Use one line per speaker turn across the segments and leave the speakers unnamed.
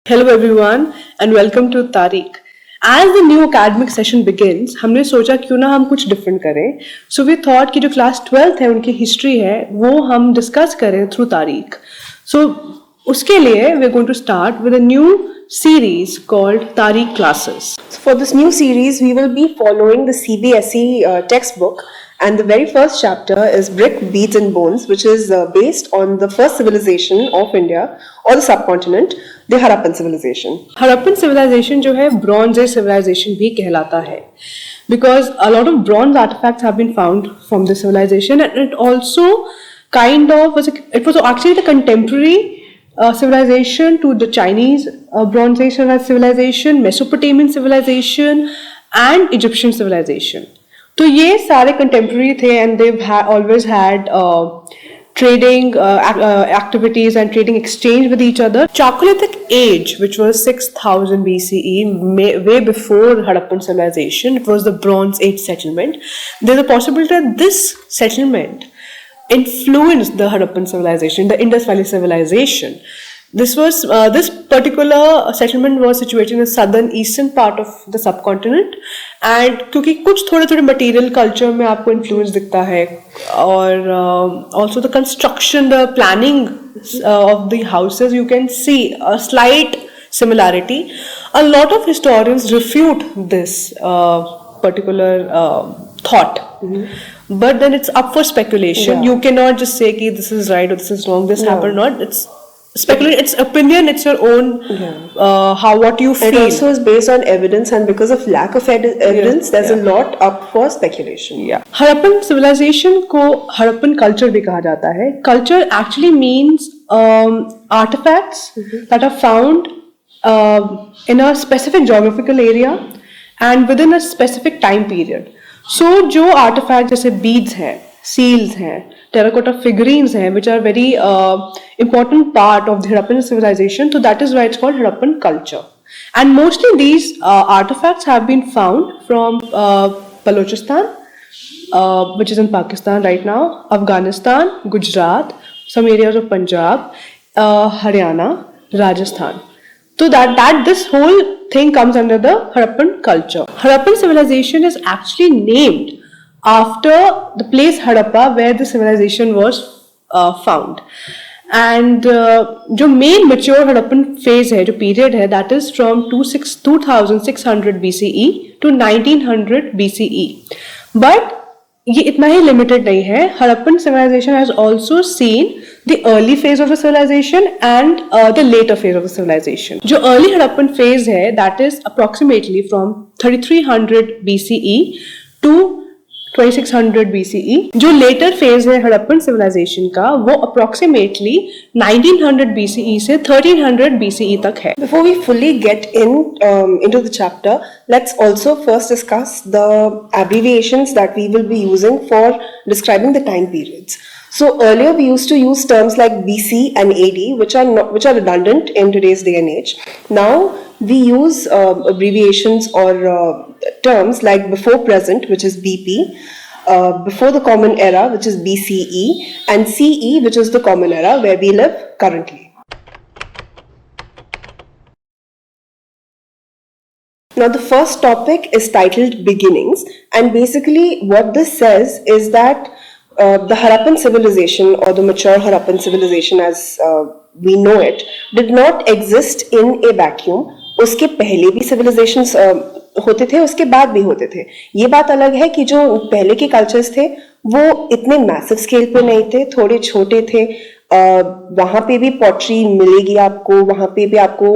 Hello everyone and welcome to Tariq. As the new academic session begins, हमने सोचा क्यों ना हम कुछ डिफरेंट करें. So we thought कि जो क्लास 12th है उनकी हिस्ट्री है वो हम डिस्कस करें थ्रू तारीख. So उसके लिए we're going to start with a new series called Tariq Classes.
So for this new series, we will be following the CBSE textbook, and the very first chapter is Brick, Beads and Bones, which is based on the first civilization of India or the subcontinent, the Harappan civilization.
Harappan civilization जो है Bronze Age civilization भी कहलाता है because a lot of bronze artifacts have been found from this civilization, and it also kind of was actually the contemporary civilization to the Chinese Bronze Age civilization, Mesopotamian civilization and Egyptian civilization. तो ये सारे contemporary थे and they've always had trading activities and trading exchange with each other. Chalcolithic age, which was 6000 BCE, way before Harappan civilization, it was the Bronze Age settlement. There's a possibility that this settlement influenced the Harappan civilization, the Indus Valley civilization. This particular settlement was situated in the southern eastern part of the subcontinent, and क्योंकि कुछ थोड़े material culture में आपको influence दिखता है और also the construction, the planning of the houses, you can see a slight similarity. A lot of historians refute this particular thought. Mm-hmm. But then it's up for speculation. Yeah. You cannot just say कि this is right or this is wrong, this happened or not. It's speculate, it's opinion, it's your own what you feel.
It also is based on evidence, and because of lack of evidence, there's a lot up for speculation.
Yeah. Harappan civilization को Harappan culture भी कहा जाता है. Culture actually means artifacts that are found in a specific geographical area and within a specific time period. So जो artifacts जैसे beads हैं, seals हैं, terracotta figurines हैं, which are very important part of the Harappan civilization, so that is why it's called Harappan culture. And mostly these artifacts have been found from Balochistan, which is in Pakistan right now, Afghanistan, Gujarat, some areas of Punjab, Haryana, Rajasthan. So that this whole thing comes under the Harappan culture. Harappan civilization is actually named after the place Harappa where the civilization was found. And जो main mature Harappan phase है, जो period है, that is from 2600 BCE to 1900 BCE. But ये इतना ही limited नहीं है. Harappan civilization has also seen the early phase of the civilization and the later phase of the civilization. जो early Harappan phase है, that is approximately from 3300 BCE to 2600 BCE. जो later phase है Harappan civilization का, वो approximately 1900 BCE से 1300 BCE तक है.
Before we fully get into the chapter, let's also first discuss the abbreviations that we will be using for describing the time periods. So earlier we used to use terms like BC and AD, which are redundant in today's day and age. Now we use abbreviations or terms like before present, which is BP, before the common era, which is BCE, and CE, which is the common era where we live currently. Now the first topic is titled Beginnings, and basically what this says is that the Harappan civilization, or the mature Harappan civilization as we know it, did not exist in a vacuum. उसके पहले भी civilizations होते थे, उसके बाद भी होते थे. ये बात अलग है कि जो पहले के cultures थे वो इतने massive scale पे नहीं थे, थोड़े छोटे थे. वहाँ पे भी pottery मिलेगी आपको, वहाँ पे भी आपको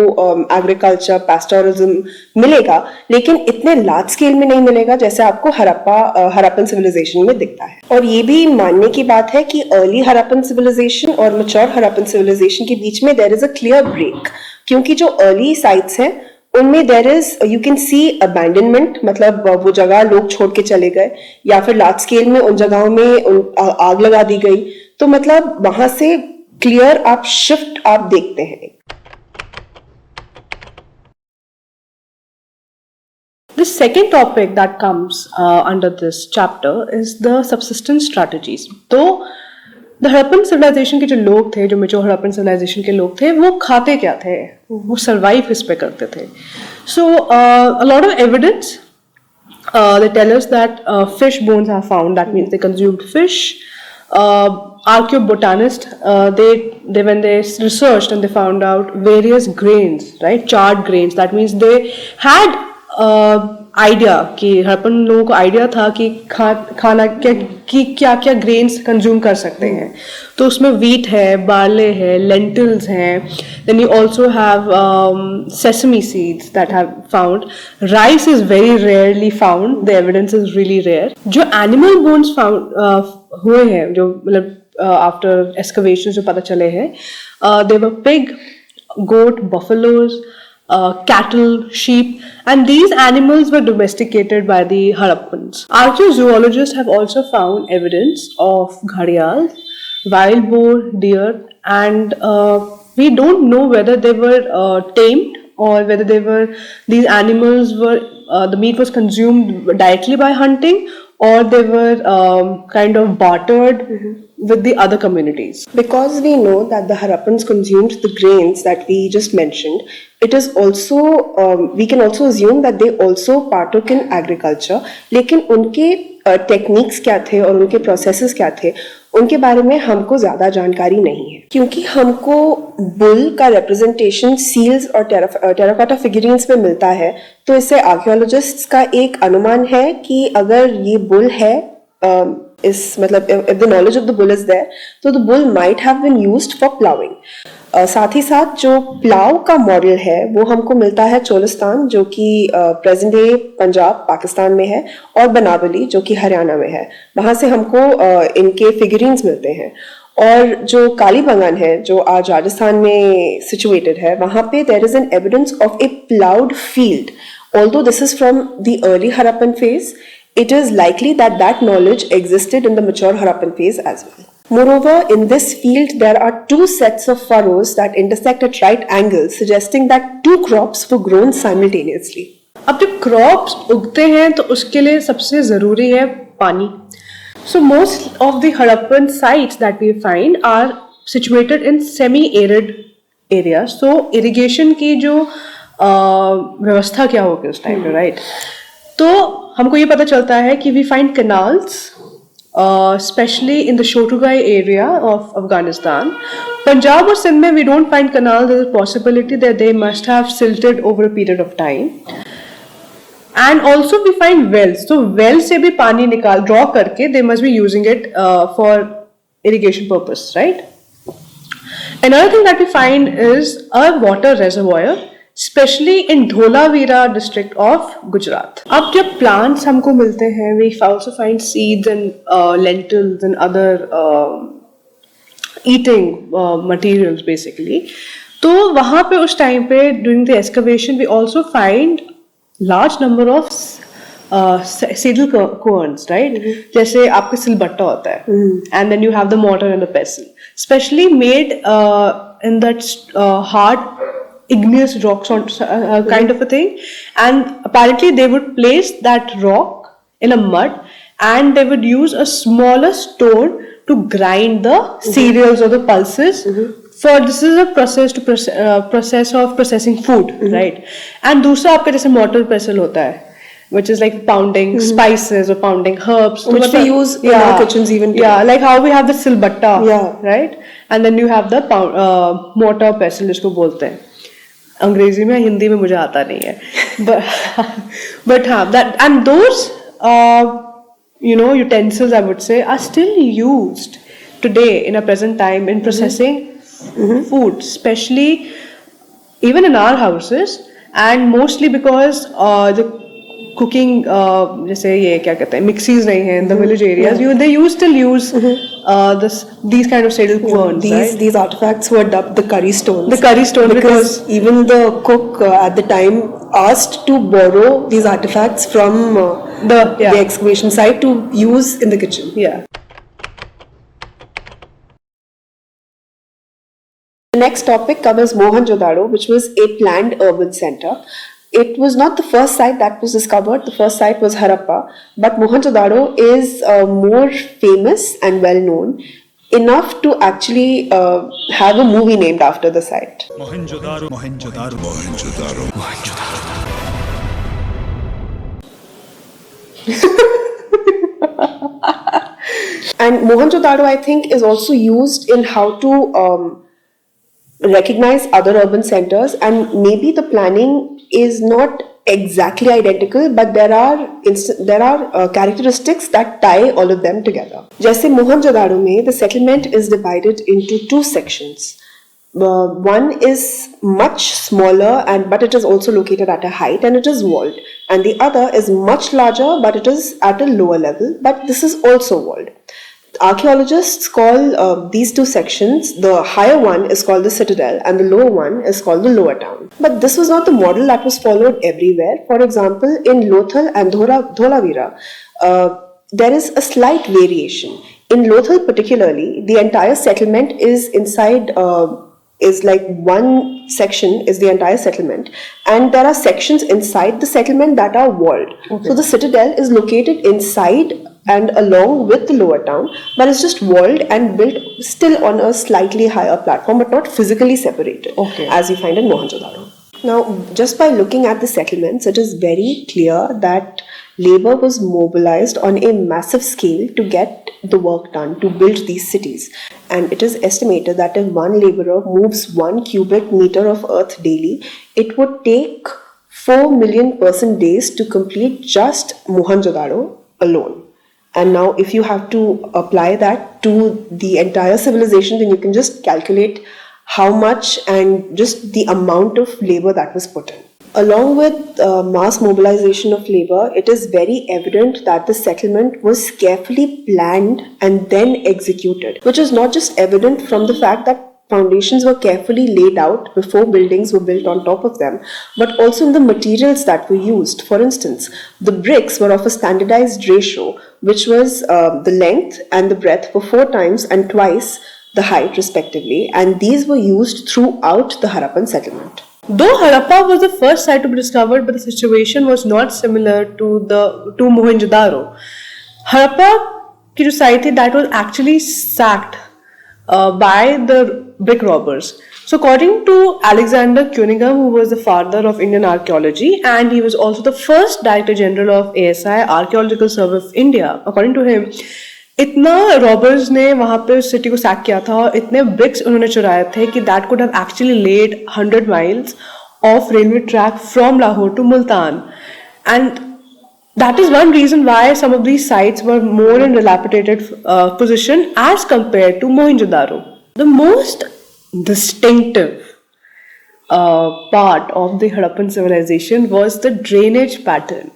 agriculture, pastoralism मिलेगा, लेकिन इतने large scale में नहीं मिलेगा जैसे आपको Harappan civilization में दिखता है. और ये भी मानने की बात है कि early Harappan civilization और mature Harappan civilization के बीच में there is a clear break, क्योंकि जो early sites हैं उनमें there is you can see abandonment, मतलब वो जगह लोग छोड़ के चले गए, या फिर large scale में उन जगहों में आग लगा दी गई. तो मतलब वहां से क्लियर आप शिफ्ट आप देखते हैं.
The second topic that comes under this chapter is the subsistence strategies. तो द हड़प्पन सिविलाइजेशन के जो लोग थे, जो मेजो हड़प्पन सिविलाइजेशन के लोग थे, वो खाते क्या थे, वो सर्वाइव किस पे करते थे. So a lot of evidence they tell us that fish bones are found. That means they consumed fish. Archaeobotanists, they when they researched and they found out various grains, right, charred grains. That means they had idea कि हड़प्पन लोगों को idea था कि खाना क्या क्या grains consume कर सकते हैं. तो उसमें वीट है, बार्ले है, लेंटिल्स हैं. Then you also have sesame seeds that have found. Rice is very rarely found. The evidence is really rare. जो एनिमल बोन्स फाउंड हुए हैं, जो मतलब आफ्टर एक्सकवेशन जो पता चले हैं, दे वर pig, goat, buffaloes, cattle, sheep, and these animals were domesticated by the Harappans. Archaeozoologists have also found evidence of gharials, wild boar, deer, and we don't know whether they were tamed or whether these animals were the meat was consumed directly by hunting, or they were kind of bartered with the other communities.
Because we know that the Harappans consumed the grains that we just mentioned, it is also, we can also assume that they also partook in agriculture. लेकिन उनके techniques क्या थे और उनके processes क्या थे, उनके बारे में हमको ज़्यादा जानकारी नहीं है. क्योंकि हमको बुल का रिप्रेजेंटेशन सील्स और टेराकोटा फिगरीन्स में मिलता है, तो इससे आर्कियोलॉजिस्ट्स का एक अनुमान है कि अगर ये बुल है, इस मतलब if the knowledge of the bull is there, तो the bull might have been used for plowing. साथ ही साथ जो प्लाव का मॉडल है वो हमको मिलता है चोलिस्तान, जो कि प्रेजेंट डे पंजाब पाकिस्तान में है, और बनावली जो कि हरियाणा में है. वहाँ से हमको इनके फिगरीन्स मिलते हैं. और जो कालीबंगन है जो आज राजस्थान में सिचुएटेड है, वहाँ पे there is an evidence of a ploughed field. Although this is from the early Harappan phase, it is likely that that knowledge existed in the mature Harappan phase as well. Moreover, in this field, there are two sets of furrows that intersect at right angles, suggesting that two crops were grown simultaneously.
अब जब crops उगते हैं तो उसके लिए सबसे ज़रूरी है पानी. So most of the Harappan sites that we find are situated in semi-arid areas. So irrigation की जो व्यवस्था क्या होगी उस टाइम पे, राइट? तो हमको ये पता चलता है कि we find canals specially in the Shortugai area of Afghanistan. Punjab और सिंध में we don't find canal. There is possibility that they must have silted over a period of time. And also we find wells. तो वेल से भी पानी draw करके they must be using it for irrigation purpose, right? Another thing that we find is a water reservoir, especially in Dholavira district of Gujarat. अब जब plants हमको मिलते हैं, we also find seeds and lentils and other eating materials basically. तो वहाँ पे उस time पे during the excavation we also find large number of seedal cones, right? जैसे आपका सिलबट्टा होता है, and then you have the mortar and the pestle, specially made in that hard igneous rocks on kind of a thing. And apparently they would place that rock in a mud and they would use a smaller stone to grind the cereals or the pulses. For this is a process to process of processing food, right? And दूसरा आपका जैसे mortar pestle होता है, which is like pounding spices or pounding herbs,
which we use in our kitchens even today.
Yeah, like how we have the silbatta, right? And then you have the mortar pestle जिसको बोलते हैं. अंग्रेजी में, हिंदी में मुझे आता नहीं है. But हाँ, that and those utensils I would say are still used today in a present time in processing food, especially even in our houses, and mostly because the cooking जैसे ये क्या कहते हैं mixies नहीं हैं in the village areas, they still use these kind of seidel querns, right?
These artifacts were dubbed the curry stones.
The curry stone, because
even the cook at the time asked to borrow these artifacts from the excavation site to use in the kitchen.
Yeah.
The next topic covers Mohenjo-daro, which was a planned urban center. It was not the first site that was discovered. The first site was Harappa, but Mohenjo-daro is more famous and well known. enough to actually have a movie named after the site.
Mohenjo-daro, Mohenjo-daro, Mohenjo-daro, Mohenjo-daro.
And Mohenjo-daro, I think, is also used in how to recognize other urban centers, and maybe the planning is not exactly identical, but there are characteristics that tie all of them together. Jaise Mohenjo-daro mein, the settlement is divided into two sections. One is much smaller, but it is also located at a height and it is walled, and the other is much larger but it is at a lower level, but this is also walled. Archaeologists call these two sections, the higher one is called the citadel and the lower one is called the lower town. But this was not the model that was followed everywhere. For example, in Lothal and Dholavira, there is a slight variation. In Lothal particularly, the entire settlement is inside, is like one section is the entire settlement, and there are sections inside the settlement that are walled. Okay. So the citadel is located inside and along with the lower town, but it's just walled and built still on a slightly higher platform, but not physically separated, okay, as you find in Mohenjo-daro. Now, just by looking at the settlements, it is very clear that labor was mobilized on a massive scale to get the work done, to build these cities. And it is estimated that if one laborer moves 1 cubic meter of earth daily, it would take 4 million person days to complete just Mohenjo-daro alone. And now if you have to apply that to the entire civilization, then you can just calculate how much and just the amount of labor that was put in. Along with mass mobilization of labor, it is very evident that the settlement was carefully planned and then executed, which is not just evident from the fact that foundations were carefully laid out before buildings were built on top of them, but also in the materials that were used. For instance, the bricks were of a standardized ratio, which was the length and the breadth were 4 times and twice the height respectively, and these were used throughout the Harappan settlement.
Though Harappa was the first site to be discovered, but the situation was not similar to Mohenjo-daro. Harappa की जो site थी, that was actually sacked by the brick robbers. So according to Alexander Cunningham, who was the father of Indian archaeology, and he was also the first Director General of ASI, Archaeological Survey of India, according to him, इतना robbers ने वहाँ पे उस city को sac किया था और इतने ब्रिक्स उन्होंने चुराए थे कि that could have actually led 100 miles of railway track from Lahore to Multan. And that is one reason why some of these sites were more in dilapidated position as compared to Mohenjo-daro. The most distinctive part of the Harappan civilization was the drainage pattern.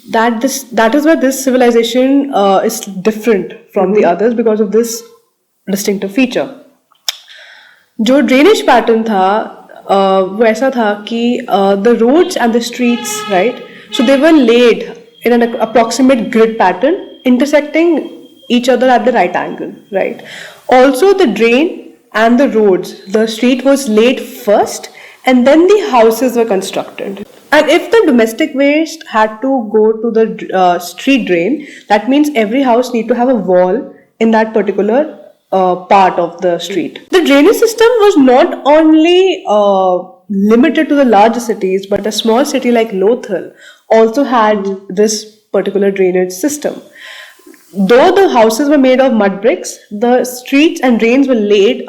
That is why this civilization is different from the others, because of this distinctive feature. जो drainage pattern था वो ऐसा था कि the roads and the streets, right, so they were laid in an approximate grid pattern intersecting each other at the right angle, right. Also the drain and the roads, the street was laid first and then the houses were constructed. And if the domestic waste had to go to the street drain, that means every house need to have a wall in that particular part of the street. The drainage system was not only limited to the large cities, but a small city like Lothal also had this particular drainage system. Though the houses were made of mud bricks, the streets and drains were made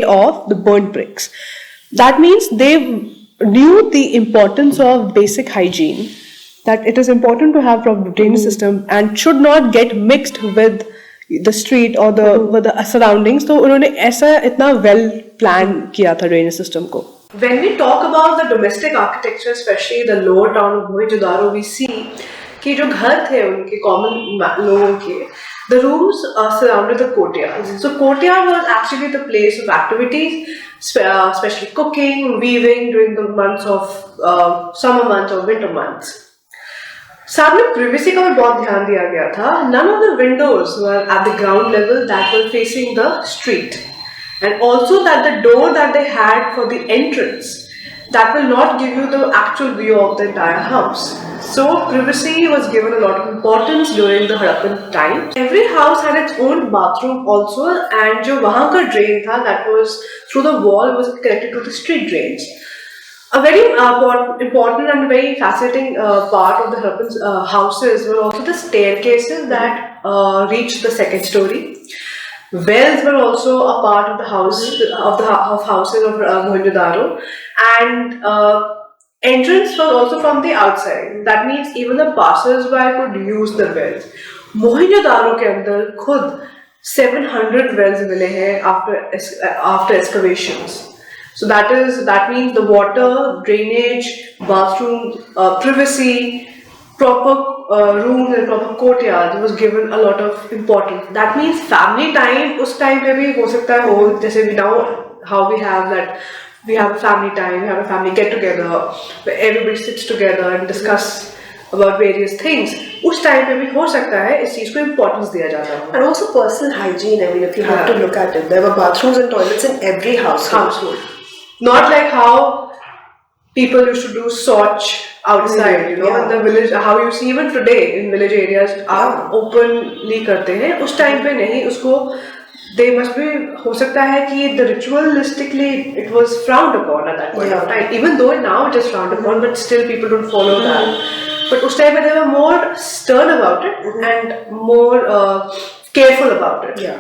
of the burnt bricks. That means they knew the importance of basic hygiene, that it is important to have proper drainage system and should not get mixed with the street or the surroundings. So उन्होंने ऐसा इतना well plan किया था drainage system को. When we talk about the domestic architecture, especially the lower town of Mohenjo-daro, we see कि जो घर थे उनके common लोगों के, the rooms surrounded the courtyards. So courtyard was actually the place of activities, especially cooking, weaving during the months of summer months or winter months. साथ में privacy का भी बहुत ध्यान दिया गया था. None of the windows were at the ground level that were facing the street, and also that the door that they had for the entrance, that will not give you the actual view of the entire house. So privacy was given a lot of importance during the Harappan time. Every house had its own bathroom also, and जो वहाँ का drain था, that was through the wall, was connected to the street drains. A very important and very fascinating part of the Harappan houses were also the staircases that reached the second story. Wells were also a part of the house of houses of Mohenjo-daro, and entrance was also from the outside. That means even the passers-by could use the wells. Mohenjo-daro के अंदर खुद 700 wells मिले हैं after excavations. So that means the water, drainage, bathroom, privacy, proper rooms and proper courtyards was given a lot of importance. That means family time उस time पे भी हो सकता है हो, जैसे we now how we have that we have a family time, we have a family get together where everybody sits together and discuss about various things. उस time पे भी हो सकता है इस चीज को importance दिया जाता है.
And also personal hygiene. I mean, if you have to look at it, there were bathrooms and toilets in every household.
Not like how people used to do soch outside, you know, in the village. How you see even today in village areas, आप openly करते हैं. उस time पे नहीं, उसको they must be हो सकता है कि the ritualistically it was frowned upon at that point of time. Even though now it is frowned upon, but still people don't follow that. But उस time पे they were more stern about it and more careful about it.
Yeah.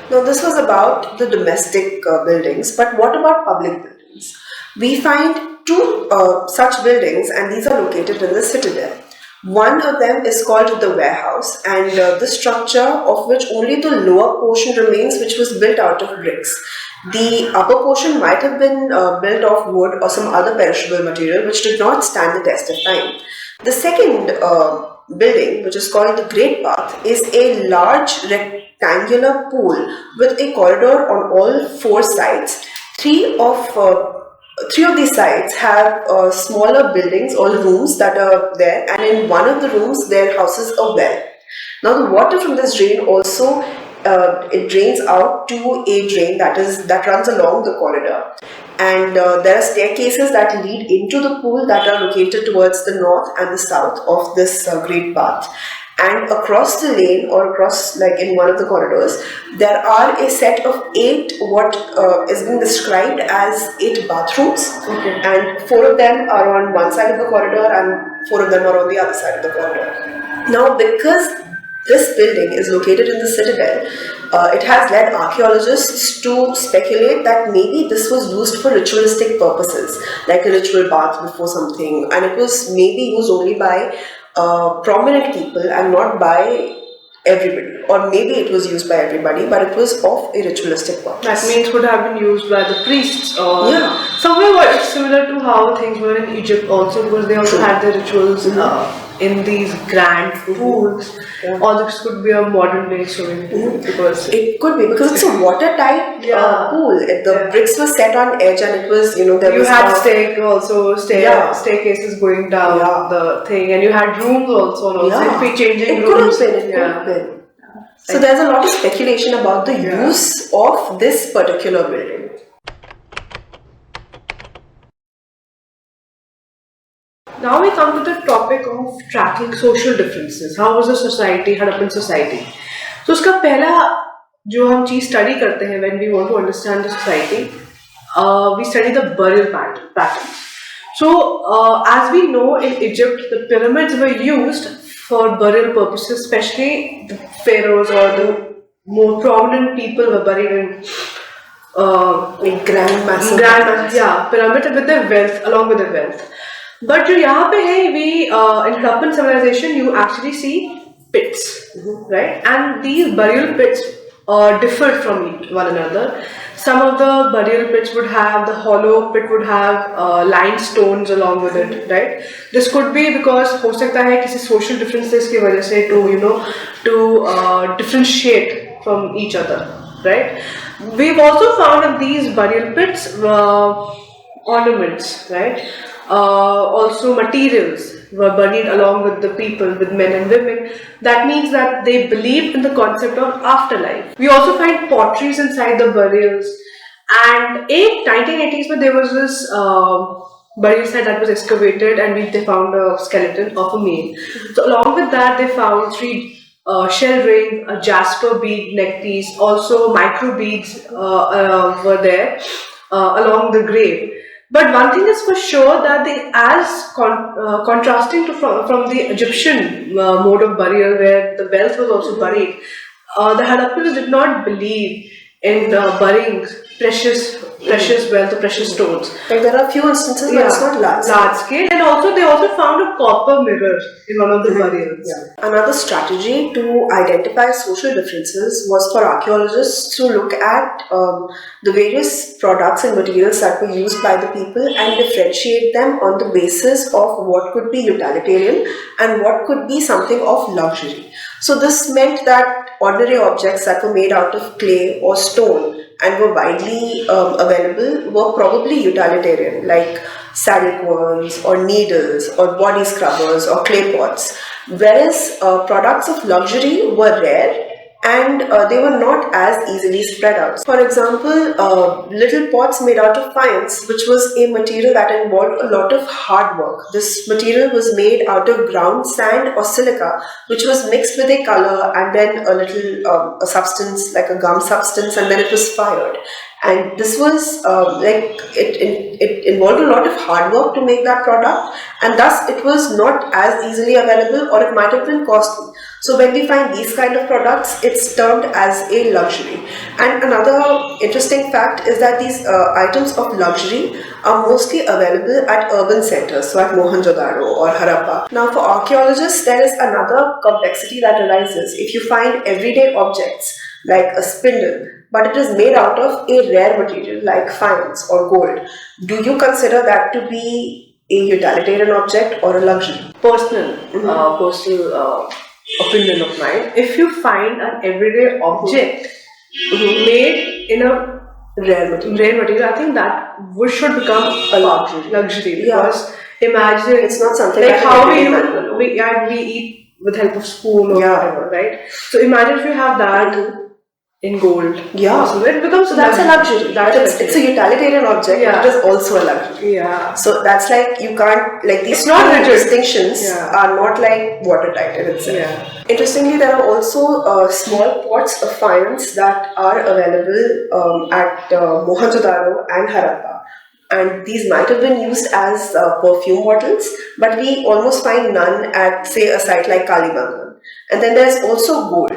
Now this was about the domestic buildings, but what about public buildings? We find two such buildings, and these are located in the citadel. One of them is called the warehouse, and the structure of which only the lower portion remains, which was built out of bricks. The upper portion might have been built of wood or some other perishable material, which did not stand the test of time. The second building, which is called the Great Bath, is a large rectangular pool with a corridor on all four sides. Three of these sides have smaller buildings or rooms that are there, and in one of the rooms there houses a well. Now the water from this drain also it drains out to a drain that runs along the corridor, and there are staircases that lead into the pool that are located towards the north and the south of this Great Bath. And across the lane, or across, like in one of the corridors, there are a set of 8 what is being described as 8 bathrooms.
Okay.
And 4 of them are on one side of the corridor and 4 of them are on the other side of the corridor. Now, because this building is located in the citadel, it has led archaeologists to speculate that maybe this was used for ritualistic purposes, like a ritual bath before something, and it was maybe used only by prominent people and not by everybody, or maybe it was used by everybody, but it was of a ritualistic purpose.
That means would have been used by the priests, or somewhere it's similar to how things were in Egypt also, because they also had their rituals in these grand pools. Or this could be a modern day swimming pool, because
it could be because it's a watertight pool. The bricks were set on edge, and it was, there
you
was
had staircases going down the thing, and you had rooms also. It'd be changing rooms.
It could have been. So there's a lot of speculation about the use of this particular building.
Now we come to the topic of tracking social differences. How was the society, Harappan society? So उसका पहला जो हम चीज study करते हैं when we want to understand the society, we study the burial patterns. So as we know, in Egypt, the pyramids were used for burial purposes, especially the pharaohs or the more prominent people were buried in
grand massive
pyramids with their wealth, along with their wealth. But जो यहाँ पे है, we in Harappan civilization you actually see pits, right? And these burial pits differed from one another. Some of the burial pits would have, the hollow pit would have limestones along with it, right? This could be because हो सकता है किसी social differences की वजह से to differentiate from each other, right? We've also found in these burial pits ornaments, right? Also materials were buried along with the people, with men and women. That means that they believed in the concept of afterlife. We also find potteries inside the burials. And in 1980s, there was this burial site that was excavated, and they found a skeleton of a male. So along with that, they found 3 shell ring, a jasper bead neck piece, also micro beads were there along the grave. But one thing is for sure that contrasting from the Egyptian mode of burial, where the wealth was also buried, the Harappans did not believe in burying precious wealth or precious stones.
Like there are a few instances where it's not large
scale, and also they also found a copper mirror in one of the burials.
Another strategy to identify social differences was for archaeologists to look at the various products and materials that were used by the people and differentiate them on the basis of what could be utilitarian and what could be something of luxury. So this meant that ordinary objects that were made out of clay or stone and were widely available were probably utilitarian, like saddle querns or needles or body scrubbers or clay pots, whereas products of luxury were rare and they were not as easily spread out. For example, little pots made out of faience, which was a material that involved a lot of hard work. This material was made out of ground sand or silica, which was mixed with a color and then a little a substance like a gum substance, and then it was fired. And this was it involved a lot of hard work to make that product, and thus it was not as easily available, or it might have been costly. So when we find these kind of products, it's termed as a luxury. And another interesting fact is that these items of luxury are mostly available at urban centers, so at Mohenjo-daro or Harappa. Now for archaeologists, there is another complexity that arises. If you find everyday objects like a spindle, but it is made out of a rare material like faience or gold, do you consider that to be a utilitarian object or a luxury?
Personal opinion of mine. If you find an everyday object made in a rare material, I think that should become a luxury because imagine
it's not something
like
that
how we eat with help of spoon or whatever, right? So imagine if you have that in gold. So it becomes
so that's a luxury. It's a utilitarian object, but it is also a luxury. So that's like you can't these distinctions are not like watertight in itself. Interestingly, there are also small pots of faience that are available at Mohenjo-daro and Harappa. And these might have been used as perfume bottles, but we almost find none at, say, a site like Kalibangan. And then there's also gold,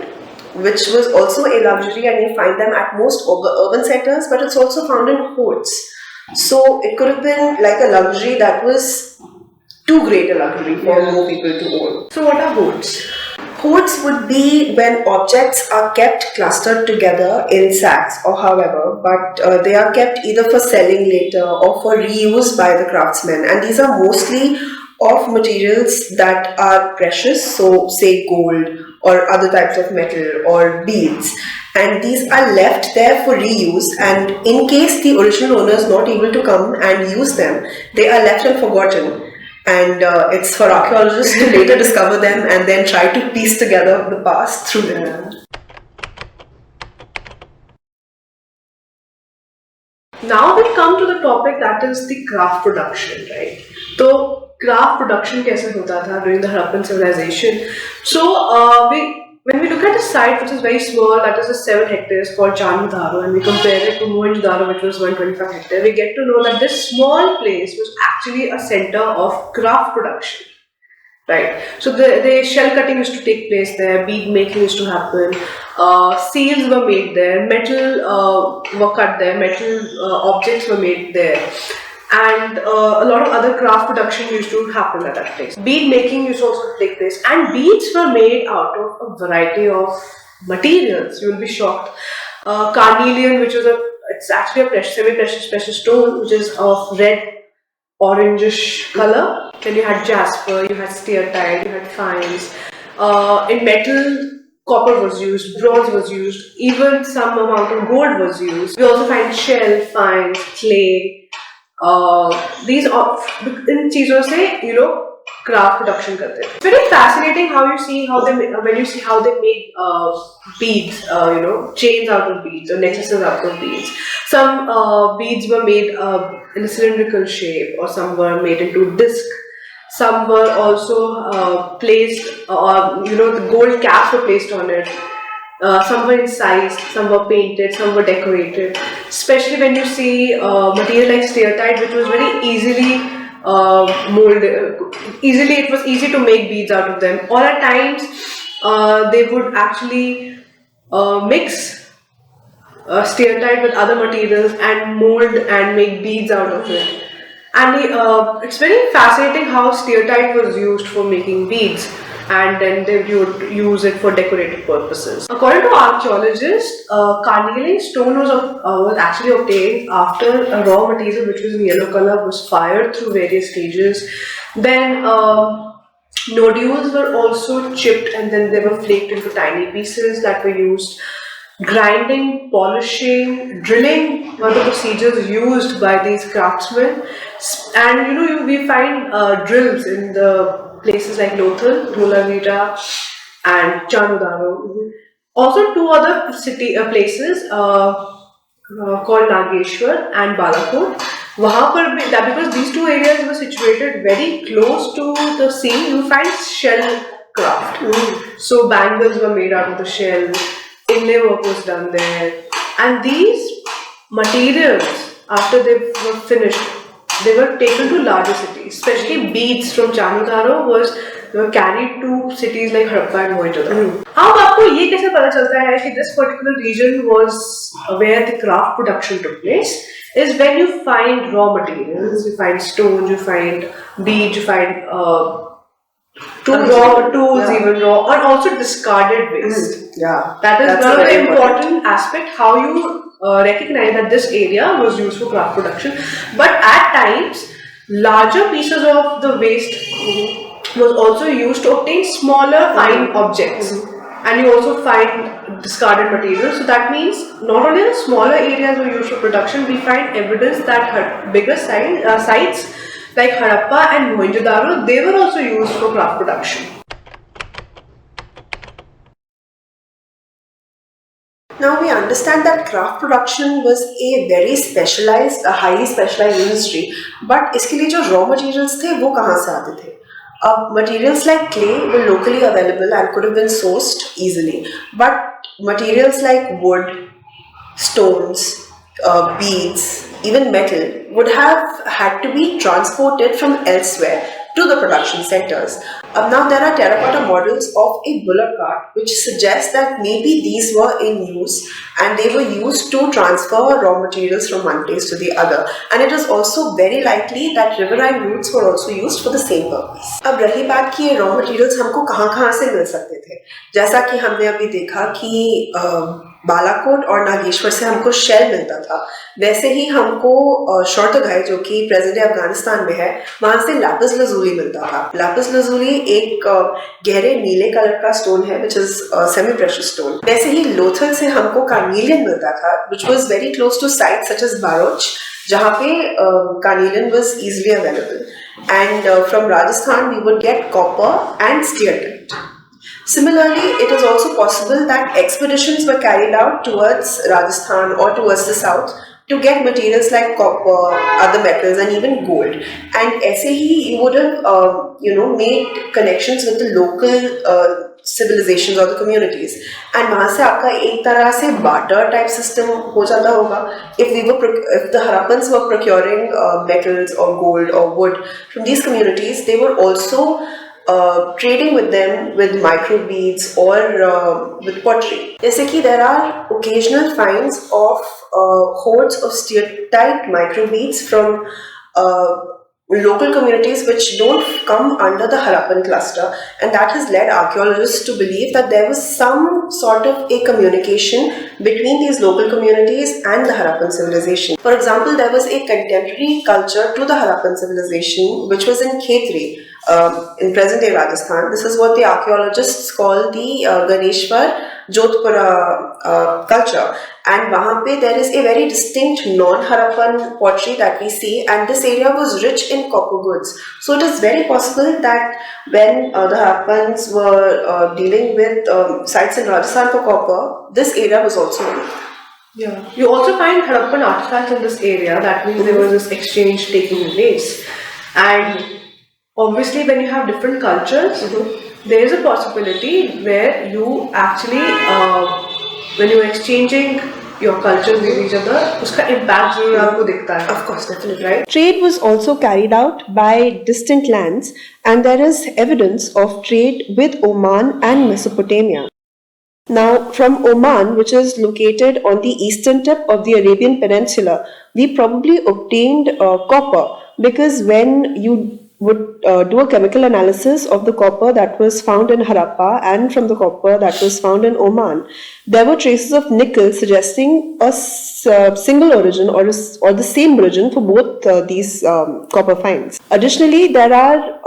which was also a luxury, and you find them at most urban centers, but it's also found in hoards. So it could have been like a luxury that was too great a luxury for more people to own.
So what are hoards?
Hoards would be when objects are kept clustered together in sacks or however, but they are kept either for selling later or for reuse by the craftsmen. And these are mostly of materials that are precious, so say gold or other types of metal or beads. And these are left there for reuse, and in case the original owner is not able to come and use them, they are left and forgotten. And it's for archaeologists to later discover them and then try to piece together the past through them.
Now we come to the topic that is the craft production, right? So craft production कैसे होता था during the Harappan civilization? So when we look at a site which is very small, that is a 7 hectares called Chandmadharo, and we compare it to Mohenjo-daro, which was 125 hectares, we get to know that this small place was actually a center of craft production, right? So the shell cutting used to take place there, bead making used to happen, seals were made there, metal were cut there, metal objects were made there. And a lot of other craft production used to happen at that place. Bead making used to also take place, and beads were made out of a variety of materials. You will be shocked. Carnelian, which is it's actually a semi-precious precious stone, which is of red, orangish color. Then you had jasper, you had steatite, you had faience. In metal, copper was used, bronze was used, even some amount of gold was used. We also find shell, faience, clay. These are in चीजों से craft production करते थे. It's very fascinating how you see how they when you see how they made beads, chains out of beads or necklaces out of beads. Some beads were made in a cylindrical shape, or some were made into disc. Some were also placed, the gold caps were placed on it. Some were incised, some were painted, some were decorated. Especially when you see material like steatite, which was very easily molded. It was easy to make beads out of them. Or at times, they would actually mix steatite with other materials and mold and make beads out of it. And it's very fascinating how steatite was used for making beads, and then they would use it for decorative purposes. According to archaeologists, carnelian stone was actually obtained after a raw material, which was in yellow color, was fired through various stages. Then nodules were also chipped, and then they were flaked into tiny pieces that were used. Grinding, polishing, drilling were the procedures used by these craftsmen. And we find drills in the places like Lothal, Dholavira and Chanudaro. Also two other places called Nageshwar and Balakot. Because these two areas were situated very close to the sea, you find shell craft. So bangles were made out of the shell, inlay work was done there, and these materials, after they were finished, they were taken to larger cities. Especially beads from Chanudaro were carried to cities like Harappa and Mohenjo-daro. अब आपको ये कैसे पता चलता है कि this particular region was where the craft production took place? Is when you find raw materials, you find stones, you find beads, you find tools, even raw, and also discarded waste. That is one of the important aspect, how you recognize that this area was used for craft production. But at times, larger pieces of the waste was also used to obtain smaller fine objects. And you also find discarded materials. So that means not only the smaller areas were used for production, we find evidence that bigger sites like Harappa and Mohenjo-daro, they were also used for craft production.
Now we understand that craft production was a very specialized, a highly specialized industry. But इसके लिए जो raw materials थे वो कहाँ से आते थे? Materials like clay were locally available and could have been sourced easily. But materials like wood, stones, beads, even metal would have had to be transported from elsewhere to the production centers. Now there are terracotta models of a bullock cart which suggest that maybe these were in use and they were used to transfer raw materials from one place to the other. And it is also very likely that riverine routes were also used for the same purpose. अब रही बात कि ये raw materials हमको कहाँ से मिल सकते थे, जैसा कि हमने अभी देखा कि बालाकोट और नागेश्वर से हमको शेल मिलता था, वैसे ही हमको शौर्तगाय जो कि प्रेजेंट डे अफगानिस्तान में है वहां से लापिस लजूली मिलता था. लापिस लजूली एक गहरे नीले कलर का स्टोन है which is semi precious stone. वैसे ही लोथल से हमको कार्नेलियन मिलता था which was very close to sites such as Baroch जहाँ पे carnelian was easily available. And from Rajasthan we would get copper and steatite. Similarly, it is also possible that expeditions were carried out towards Rajasthan or towards the south to get materials like copper, other metals and even gold. And ऐसे ही you would have made connections with the local civilizations or the communities. And वहाँ से आपका एक तरह से barter type system हो जाता होगा. If the Harappans were procuring metals or gold or wood from these communities, they were also trading with them with microbeads or with pottery. जैसे कि there are occasional finds of hoards of steatite microbeads from local communities which don't come under the Harappan cluster, and that has led archaeologists to believe that there was some sort of a communication between these local communities and the Harappan civilization. For example, there was a contemporary culture to the Harappan civilization which was in Khetri, in present-day Rajasthan. This is what the archaeologists call the Ganeshwar Jodhpura culture, and वहाँ पे there is a very distinct non-Harappan pottery that we see, and this area was rich in copper goods. So it is very possible that when the Harappans were dealing with sites in Rajasthan for copper, this area was also used.
Yeah. You also find Harappan artifacts in this area. That means there was this exchange taking place. And obviously, when you have different cultures, there is a possibility where you actually, when you're exchanging your cultures with each other, uska impact जरूर आपको दिखता है.
Of course, definitely, right? Trade was also carried out by distant lands, and there is evidence of trade with Oman and Mesopotamia. Now, from Oman, which is located on the eastern tip of the Arabian Peninsula, we probably obtained copper, because when you would do a chemical analysis of the copper that was found in Harappa and from the copper that was found in Oman, there were traces of nickel suggesting a single origin or the same origin for both these copper finds. Additionally, there are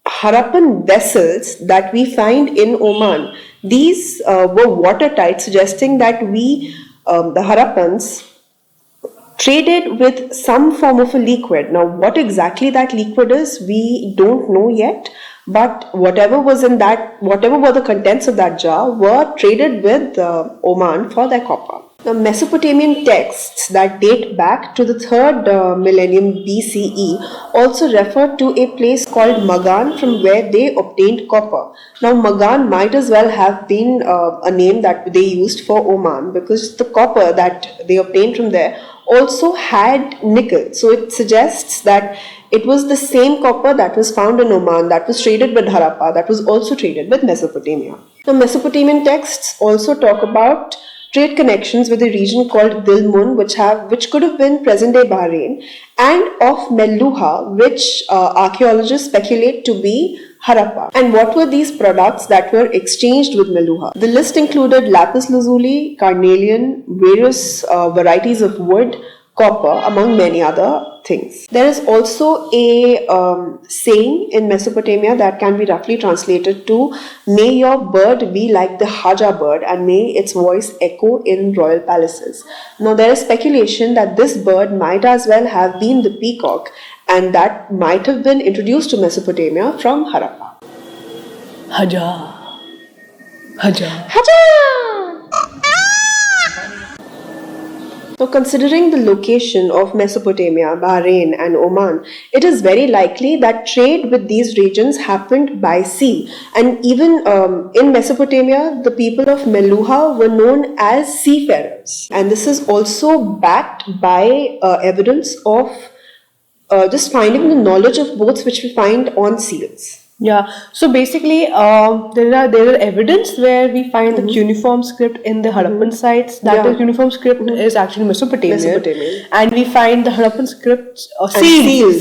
Harappan vessels that we find in Oman. These were watertight, suggesting that the Harappans, traded with some form of a liquid. Now, what exactly that liquid is, we don't know yet. But whatever were the contents of that jar were traded with Oman for their copper. Now, Mesopotamian texts that date back to the 3rd millennium BCE also refer to a place called Magan, from where they obtained copper. Now, Magan might as well have been a name that they used for Oman, because the copper that they obtained from there also had nickel. So it suggests that it was the same copper that was found in Oman, that was traded with Harappa, that was also traded with Mesopotamia. Now, Mesopotamian texts also talk about trade connections with a region called Dilmun, which could have been present-day Bahrain, and of Meluha, which archaeologists speculate to be Harappa. And what were these products that were exchanged with Meluha? The list included lapis lazuli, carnelian, various varieties of wood, copper, among many other things. There is also a saying in Mesopotamia that can be roughly translated to, "May your bird be like the Haja bird, and may its voice echo in royal palaces." Now, there is speculation that this bird might as well have been the peacock, and that might have been introduced to Mesopotamia from Harappa.
Haja. Haja.
Haja! So, considering the location of Mesopotamia, Bahrain, and Oman, it is very likely that trade with these regions happened by sea. And even in Mesopotamia, the people of Meluha were known as seafarers. And this is also backed by evidence of just finding the knowledge of boats which we find on seals.
Yeah, so basically, there are evidence where we find the cuneiform script in the Harappan sites. That is cuneiform script is actually Mesopotamian. And we find the Harappan scripts seals.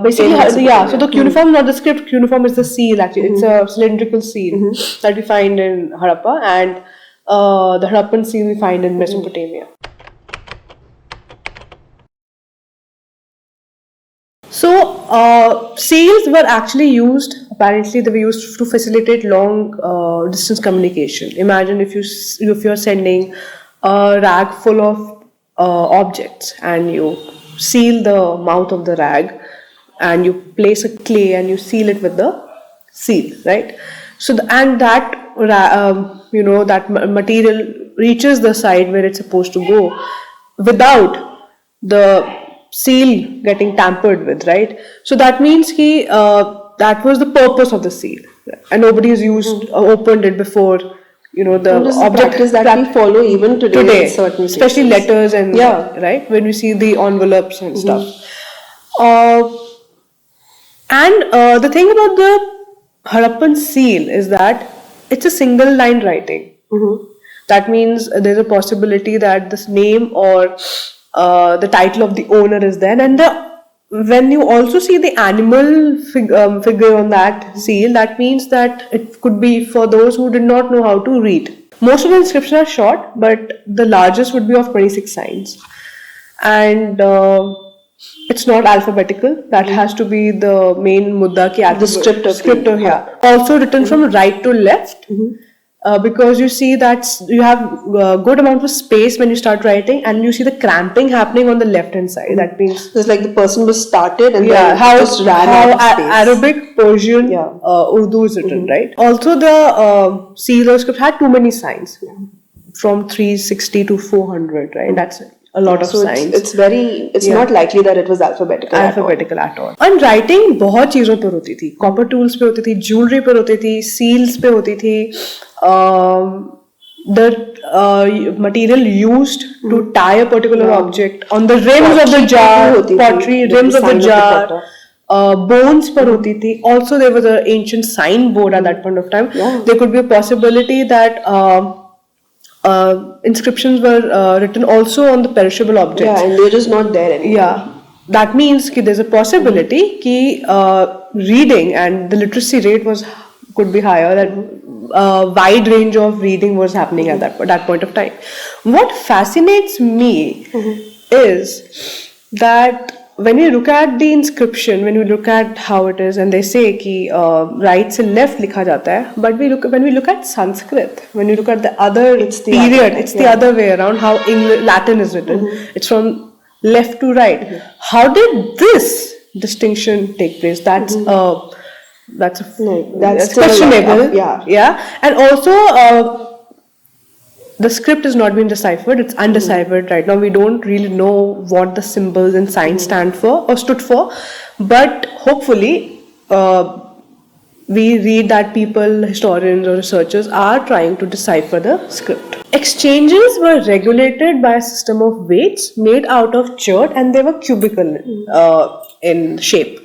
Basically, so the cuneiform, not the script. Cuneiform is the seal. Actually, it's a cylindrical seal that we find in Harappa, and the Harappan seal we find in Mesopotamia. So, seals were actually used, apparently they were used to facilitate long distance communication. Imagine if you're sending a rag full of objects, and you seal the mouth of the rag, and you place a clay and you seal it with the seal, right? So, that material reaches the side where it's supposed to go without the seal getting tampered with, right? So that means that was the purpose of the seal, and nobody has opened it before. The object is that we follow even today, especially letters and right, when we see the envelopes and stuff. And the thing about the Harappan seal is that it's a single line writing. That means there's a possibility that this name or the title of the owner is there, and when you also see the animal figure on that seal, that means that it could be for those who did not know how to read. Most of the inscriptions are short, but the largest would be of 26 signs, and it's not alphabetical. That has to be the main mudda ki the script here. Also written from right to left, because you see that you have good amount of space when you start writing, and you see the cramping happening on the left hand side. That means
So it's like the person was started and
yeah,
then
how
just ran out of space.
Arabic, Persian,
Yeah.
Urdu is written, right? Also, the seal script had too many signs, from 360 to 400, right? That's a lot of
So
signs.
it's
Yeah.
not likely that it was alphabetical.
Alphabetical at all. And writing बहुत चीजों पर होती थी. Copper tools पे होती थी, jewelry पर होती थी, seals पे होती थी. The material used to tie a particular object on the rims of the
Pottery
jar,
पे होती थी,
pottery,
with the
rims of the
sign of the
jar.
potter.
Bones पर होती थी. Also, there was an ancient signboard at that point of time.
Yeah.
There could be a possibility that inscriptions were written also on the perishable objects.
Yeah, and they're just not there anymore.
Yeah, that means कि there's a possibility कि reading and the literacy rate could be higher. That wide range of reading was happening at that point of time. What fascinates me is that when you look at the inscription, when you look at how it is, and they say कि right से left लिखा जाता है, but when we look at Sanskrit, when you look at the other
It's the
period,
other,
it's the
yeah.
other way around. How Latin is written, it's from left to right. How did this distinction take place? That's that's
that's still a lot
questionable.
of-
Yeah, and also the script is not being deciphered. It's undeciphered right now. We don't really know what the symbols and signs stand for or stood for, but hopefully we read that people, historians or researchers, are trying to decipher the script. Exchanges were regulated by a system of weights made out of chert, and they were cubical in shape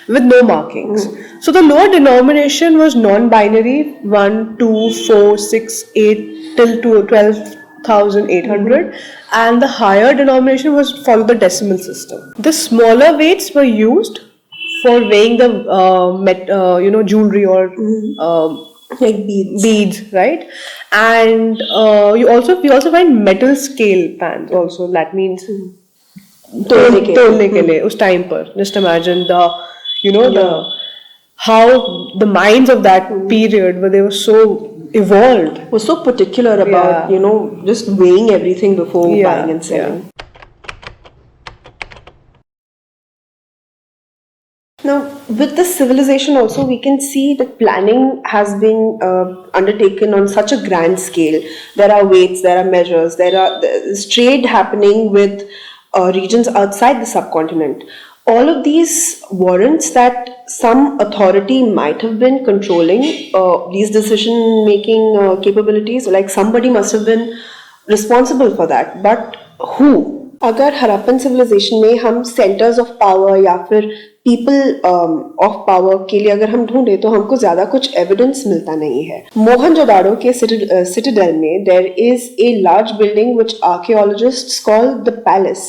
with no markings. So the lower denomination was non-binary, 1, 2, 4, 6, 8 till 12,800, and the higher denomination was follow the decimal system. The smaller weights were used for weighing the jewelry or
Like beads.
right? And we also find metal scale pans also. That means तोलने के लिए उस time पर. Just imagine the how the minds of that period, where they were so evolved.
Was so particular about just weighing everything before buying and selling. Now, with this civilization also, we can see that planning has been undertaken on such a grand scale. There are weights, there are measures, there's trade happening with regions outside the subcontinent. All of these warrants that some authority might have been controlling these decision-making capabilities. Like somebody must have been responsible for that. But who? अगर Harappan civilization में हम centers of power या फिर people of power के लिए अगर हम ढूंढे तो हमको ज़्यादा कुछ evidence मिलता नहीं है. मोहनजोदाड़ो के citadel में there is a large building which archaeologists call the palace.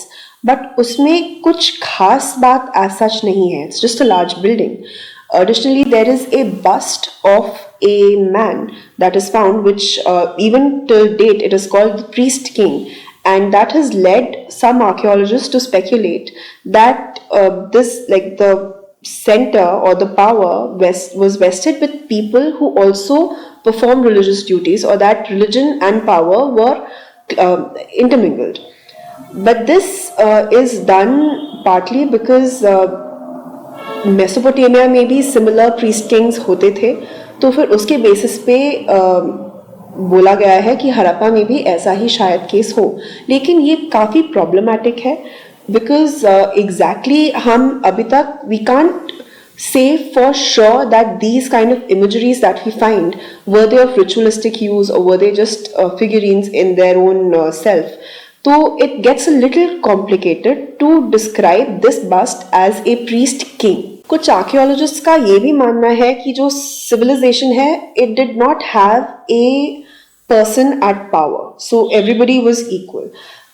But उसमें कुछ खास बात as such नहीं है. It's just a large building. Additionally, there is a bust of a man that is found, which even till date it is called the priest king, and that has led some archaeologists to speculate that the center or the power was vested with people who also performed religious duties, or that religion and power were intermingled. But this is done partly because Mesopotamia में भी similar priest Kings होते थे, तो फिर उसके basis पे बोला गया है कि हड़प्पा में भी ऐसा ही शायद केस हो. लेकिन ये काफ़ी प्रॉब्लमैटिक है बिकॉज एग्जैक्टली हम अभी तक we can't say for sure that these kind of imageries that we find, were they of ritualistic use or were they just figurines in their own self. So it gets a little complicated to describe this bust as a priest king. कुछ archaeologists का ये भी मानना है कि जो civilization है, it did not have a person at power, so everybody was equal.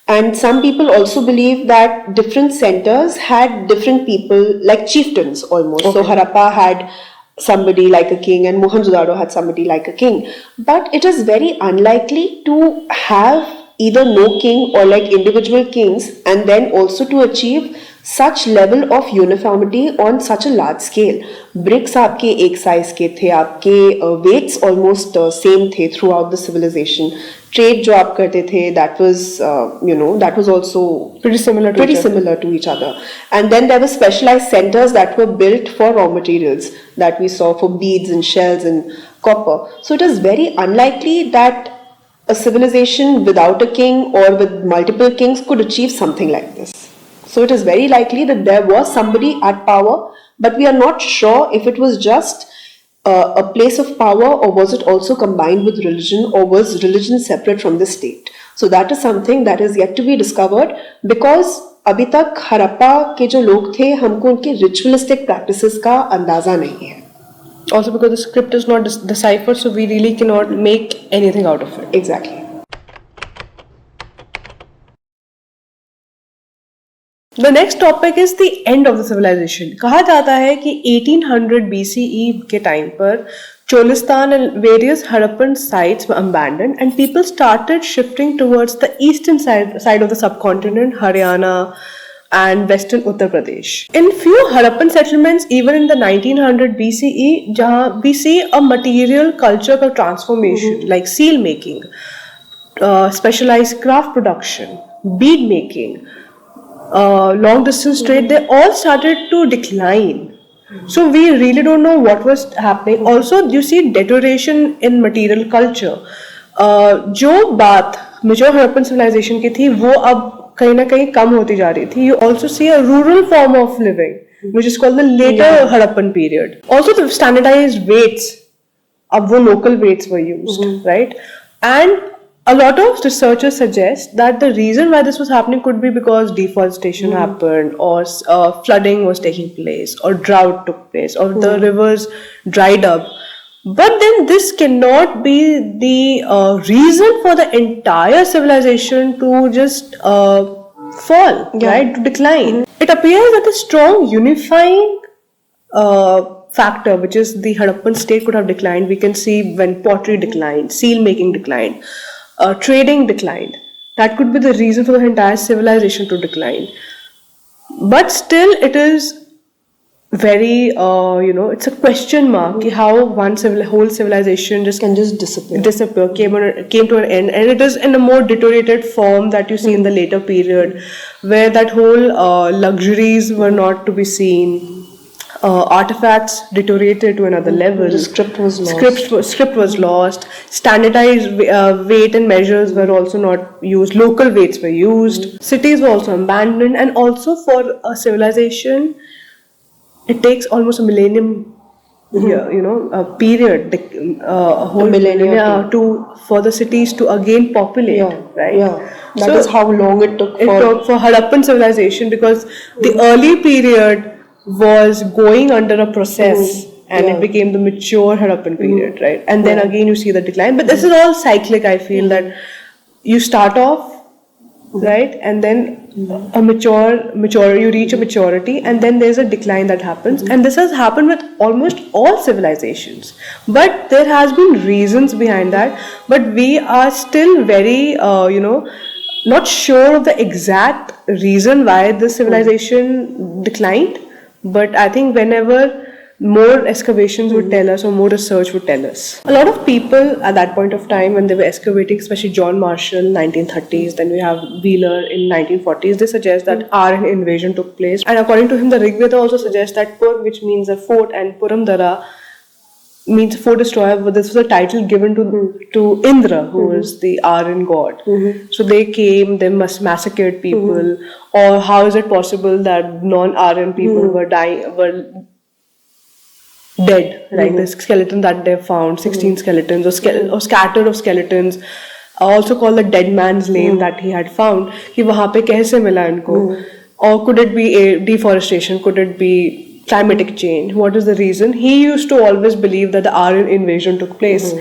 And some people also believe that different centers had different people, like chieftains almost. Okay. So Harappa had somebody like a king and Mohenjo-daro had somebody like a king. But it is very unlikely to have either no king or like individual kings, and then also to achieve such level of uniformity on such a large scale. Bricks आपके एक size के थे, आपके weights almost same थे throughout the civilization. Trade जो आप करते थे, that was also
Pretty similar to
each other. And then there were specialized centers that were built for raw materials that we saw for beads and shells and copper. So it is very unlikely that a civilization without a king or with multiple kings could achieve something like this. So it is very likely that there was somebody at power, but we are not sure if it was just a place of power, or was it also combined with religion, or was religion separate from the state. So that is something that is yet to be discovered, because अभी तक हड़प्पा के जो लोग थे, हमको उनके ritualistic practices का अंदाजा नहीं है.
Also because the script is not deciphered, so we really cannot make anything out of it.
Exactly.
The next topic is the end of the civilization. कहा जाता है कि 1800 BCE के टाइम पर Cholistan and various Harappan sites were abandoned, and people started shifting towards the eastern side of the subcontinent, Haryana and western Uttar Pradesh. In few Harappan settlements, even in the 1900 BCE, जहाँ we see a material culture का transformation, like seal making, specialized craft production, bead making, long distance trade, they all started to decline. So we really don't know what was happening. Also, you see deterioration in material culture. जो बात major Harappan civilization की थी, वो अब कहीं ना कहीं कम होती जा रही थी. You also see a rural form of living, which is called the later Harappan period. Also, the standardized weights, अब वो local weights were used, right? And a lot of researchers suggest that the reason why this was happening could be because deforestation happened, or flooding was taking place, or drought took place, or the rivers dried up. But then this cannot be the reason for the entire civilization to just fall, right, to decline. It appears that a strong unifying factor, which is the Harappan state, could have declined. We can see when pottery declined, seal making declined, trading declined. That could be the reason for the entire civilization to decline. But still, it is very, it's a question mark how one whole civilization
Can just disappear.
came to an end, and it is in a more deteriorated form that you see in the later period, where that whole luxuries were not to be seen. Artifacts deteriorated to another level.
The script was lost.
Script was lost. Standardized weight and measures were also not used. Local weights were used. Cities were also abandoned, and also for a civilization, it takes almost a millennium, a period, a whole millennia for the cities to again populate, right?
Yeah. That is how long it took
for Harappan civilization, because the early period was going under a process, and it became the mature Harappan period, right? And then again you see the decline. But this is all cyclic. I feel that you start off, right, and then you reach a maturity, and then there's a decline that happens. And this has happened with almost all civilizations. But there has been reasons behind that. But we are still very, not sure of the exact reason why this civilization declined. But I think whenever more excavations would tell us, or more research would tell us. A lot of people at that point of time, when they were excavating, especially John Marshall, 1930s, then we have Wheeler in 1940s, they suggest that Aryan invasion took place. And according to him, the Rig Veda also suggests that Pur, which means a fort, and Puramdara means fort destroyer. But this was a title given to Indra, who is the Aryan god. So they came, they massacred people. Or how is it possible that non-Aryan people were dead, like the skeleton that they found, 16 skeletons, or scattered of skeletons, also called the dead man's lane that he had found, कि वहाँ पे कैसे मिला इनको? Or could it be deforestation? Could it be climatic change? What is the reason? He used to always believe that the Aryan invasion took place,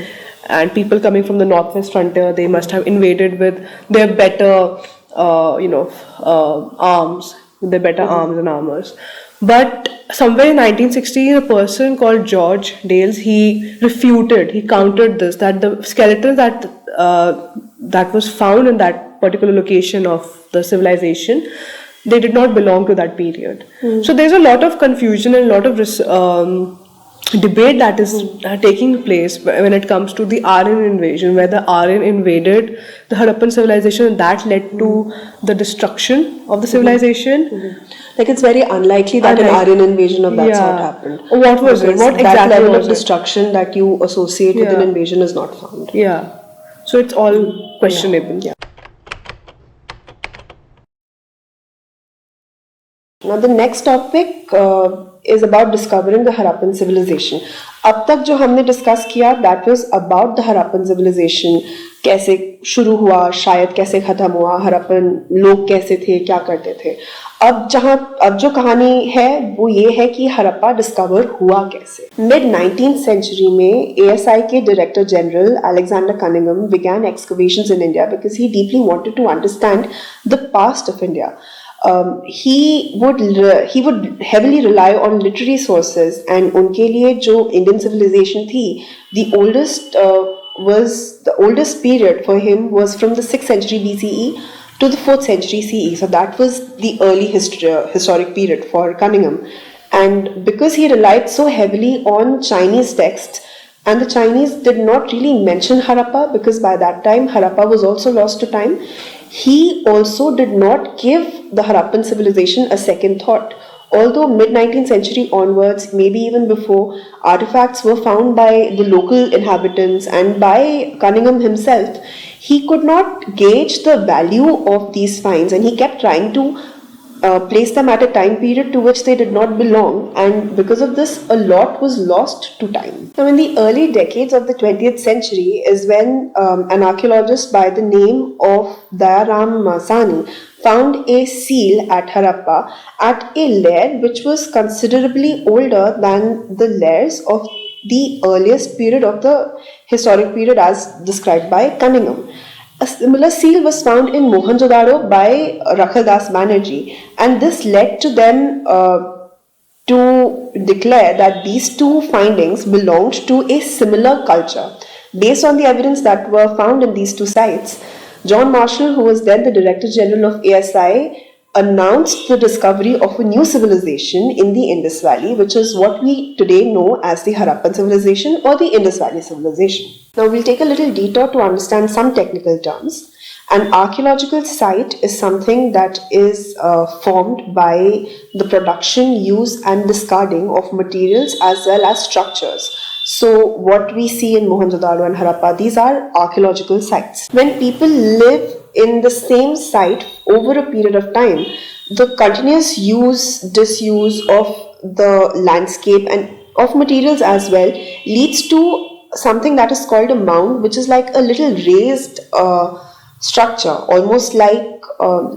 and people coming from the northwest frontier, they must have invaded with their better, arms, their better arms and armors. But somewhere in 1960, a person called George Dales, he countered this, that the skeleton that was found in that particular location of the civilization, they did not belong to that period. So there's a lot of confusion and a lot of debate that is taking place when it comes to the Aryan invasion, where the Aryan invaded the Harappan civilization and that led to the destruction of the civilization.
Like it's very unlikely that an Aryan invasion of that sort happened.
What was it?
Because
What
that
exactly
level
was
of
it?
destruction that you associate with an
Yeah.
invasion is not found.
Yeah. So it's all questionable.
Yeah. Now the next topic is about discovering the Harappan civilization. अब तक जो हमने discuss किया that was about the Harappan civilization, कैसे शुरू हुआ, शायद कैसे खत्म हुआ, हरप्पन लोग कैसे थे, क्या करते थे. अब जो कहानी है वो ये है कि हरप्पा डिस्कवर हुआ कैसे. मिड 19th century में ASI के director general Alexander Cunningham began excavations in India because he deeply wanted to understand the past of India. He would heavily rely on literary sources, and उनके लिए जो Indian civilization थी, the oldest period for him was from the 6th century BCE to the 4th century CE. So that was the early historic period for Cunningham. And because he relied so heavily on Chinese texts, and the Chinese did not really mention Harappa because by that time Harappa was also lost to time, he also did not give the Harappan civilization a second thought. Although mid-19th century onwards, maybe even before, artifacts were found by the local inhabitants and by Cunningham himself, he could not gauge the value of these finds, and he kept trying to place them at a time period to which they did not belong, and because of this a lot was lost to time. Now in the early decades of the 20th century is when an archaeologist by the name of Dayaram Sani found a seal at Harappa at a lair which was considerably older than the lairs of the earliest period of the historic period as described by Cunningham. A similar seal was found in Mohenjo-daro by Rakhaldas Banerjee, and this led to them to declare that these two findings belonged to a similar culture. Based on the evidence that were found in these two sites, John Marshall, who was then the Director General of ASI, announced the discovery of a new civilization in the Indus Valley, which is what we today know as the Harappan civilization or the Indus Valley civilization. Now we'll take a little detour to understand some technical terms. An archaeological site is something that is formed by the production, use and discarding of materials as well as structures. So what we see in Mohenjo-daro and Harappa, these are archaeological sites. When people live in the same site over a period of time, the continuous disuse of the landscape and of materials as well leads to something that is called a mound, which is like a little raised structure, almost like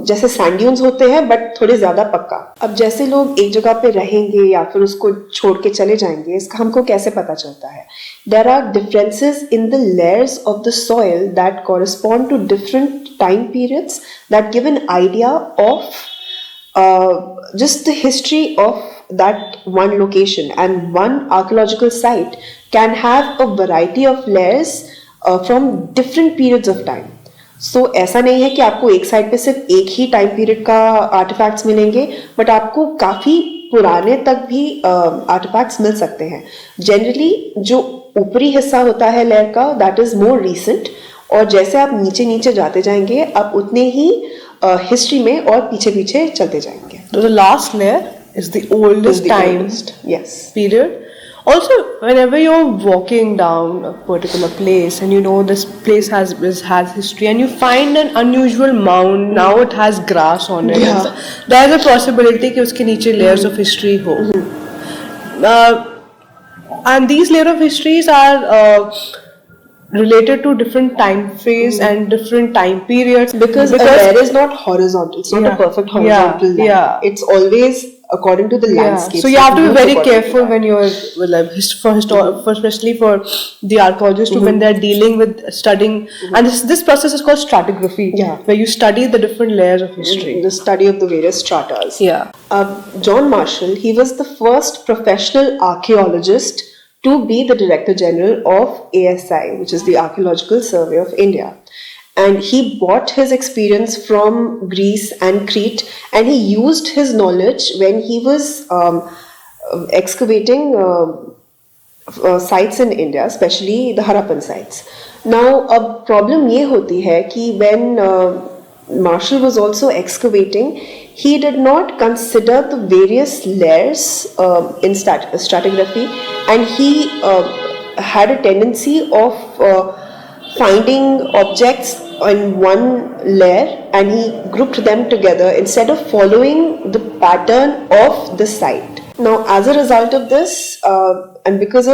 जैसे sand dunes होते हैं but थोड़े ज़्यादा पक्का. अब जैसे लोग एक जगह पे रहेंगे या फिर उसको छोड़ के चले जाएंगे, इसका हमको कैसे पता चलता है? There are differences in the layers of the soil that correspond to different time periods that give an idea of just the history of that one location, and one archaeological site can have a variety of layers from different periods of time. So ऐसा नहीं है कि आपको एक side पे सिर्फ एक ही time period का आर्टिफैक्ट्स मिलेंगे, बट आपको काफी पुराने तक भी आर्टिफैक्ट्स मिल सकते हैं. जनरली जो ऊपरी हिस्सा होता है लेयर का, दैट इज मोर रीसेंट, और जैसे आप नीचे नीचे जाते जाएंगे आप उतने ही हिस्ट्री में और पीछे पीछे चलते जाएंगे.
So the last layer is the oldest time period. Also, whenever you're walking down a particular place and you know this place has history and you find an unusual mound, now it has grass on it.
Yeah.
There is a possibility कि उसके नीचे layers of history हो. And these layers of histories are related to different time phase and different time periods,
because a layer is not horizontal. It's not a perfect horizontal line.
Yeah.
It's always according to the landscape.
So you have to be very careful when you're, especially for the archaeologists, when they're dealing with studying. And this process is called stratigraphy, where you study the different layers of history.
The study of the various stratas.
Yeah.
John Marshall, he was the first professional archaeologist to be the Director General of ASI, which is the Archaeological Survey of India. and he bought his experience from Greece and Crete, and he used his knowledge when he was excavating sites in India, especially the Harappan sites. Now, a problem ये होती है कि when Marshall was also excavating, he did not consider the various layers in stratigraphy, and he had a tendency of finding objects in one layer, and he grouped them together instead of following the pattern of the site. Now, as a result of this, and because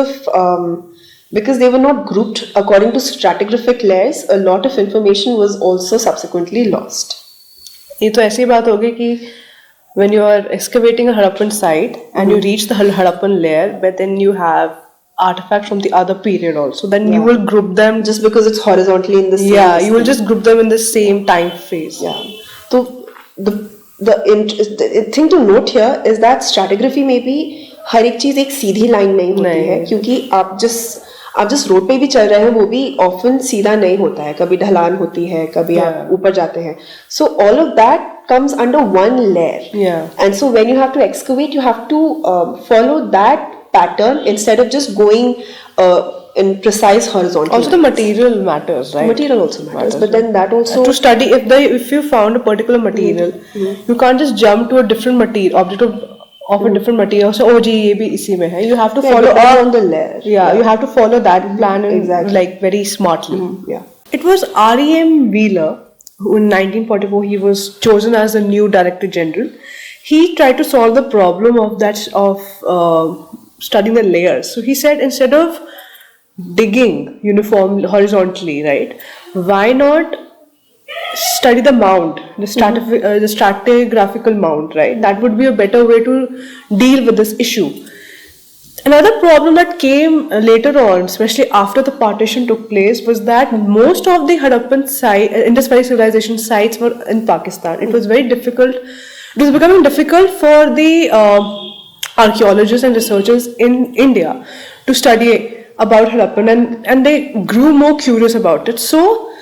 they were not grouped according to stratigraphic layers, a lot of information was also subsequently lost.
ये तो ऐसी बात होगी कि when you are excavating a Harappan site and you reach the Harappan layer, but then you have artifacts from the other period also, then you will group them
Just because it's horizontally in the same.
yeah, you will just group them in the same time phase.
Yeah. So the thing to note here is that stratigraphy में भी हर एक चीज एक सीधी line नहीं होती है, क्योंकि आप जिस रोड पे भी चल रहे हैं वो भी ऑफन सीधा नहीं होता है, कभी ढलान होती है, कभी आप ऊपर जाते हैं. So all of that comes under one layer.
Yeah.
And so when you have to excavate, you have to follow that pattern instead of just going in precise horizontal.
Also, the material matters, right?
Material also matters, but then that also
to study if you found a particular material, you can't just jump to a different material object of a different material. So, oh, जी ये भी इसी में है. You have to follow
all on the layer.
Yeah, you have to follow that plan and
Exactly.
like very smartly.
Yeah.
It was R.E.M. Wheeler who in 1944 he was chosen as the new Director General. He tried to solve the problem of studying the layers. So he said instead of digging uniform horizontally, right? Why not study the mound, the stratigraphical mound, right? That would be a better way to deal with this issue. Another problem that came later on, especially after the partition took place, was that most of the Harappan Indus Valley civilization sites were in Pakistan. It was very difficult. It was becoming difficult for the archaeologists and researchers in India to study about Harappan, and they grew more curious about it. So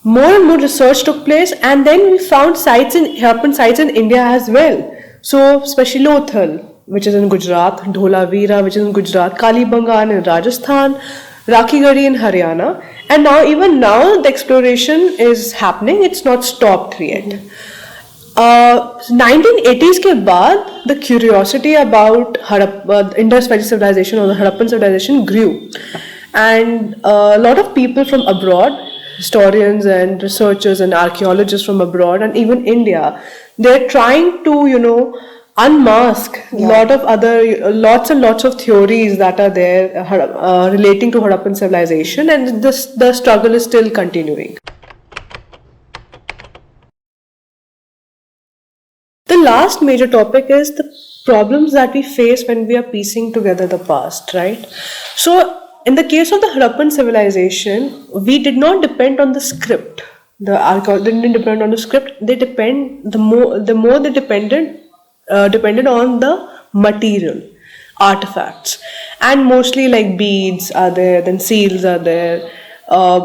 more and more research took place, and then we found Harappan sites in India as well. So especially Lothal, which is in Gujarat, Dholavira, which is in Gujarat, Kalibangan in Rajasthan, Rakhigari in Haryana, and even now the exploration is happening. It's not stopped yet. 1980s के बाद the curiosity about Indus Valley civilization or the Harappan civilization grew, and a lot of people from abroad, historians and researchers and archaeologists from abroad and even India, they're trying to unmask lots and lots of theories that are there relating to Harappan civilization, and the struggle is still continuing. The last major topic is the problems that we face when we are piecing together the past, right? So, in the case of the Harappan civilization, we did not depend on the script. The archaeologists didn't depend on the script. They depended on the material, artifacts, and mostly like beads are there, then seals are there,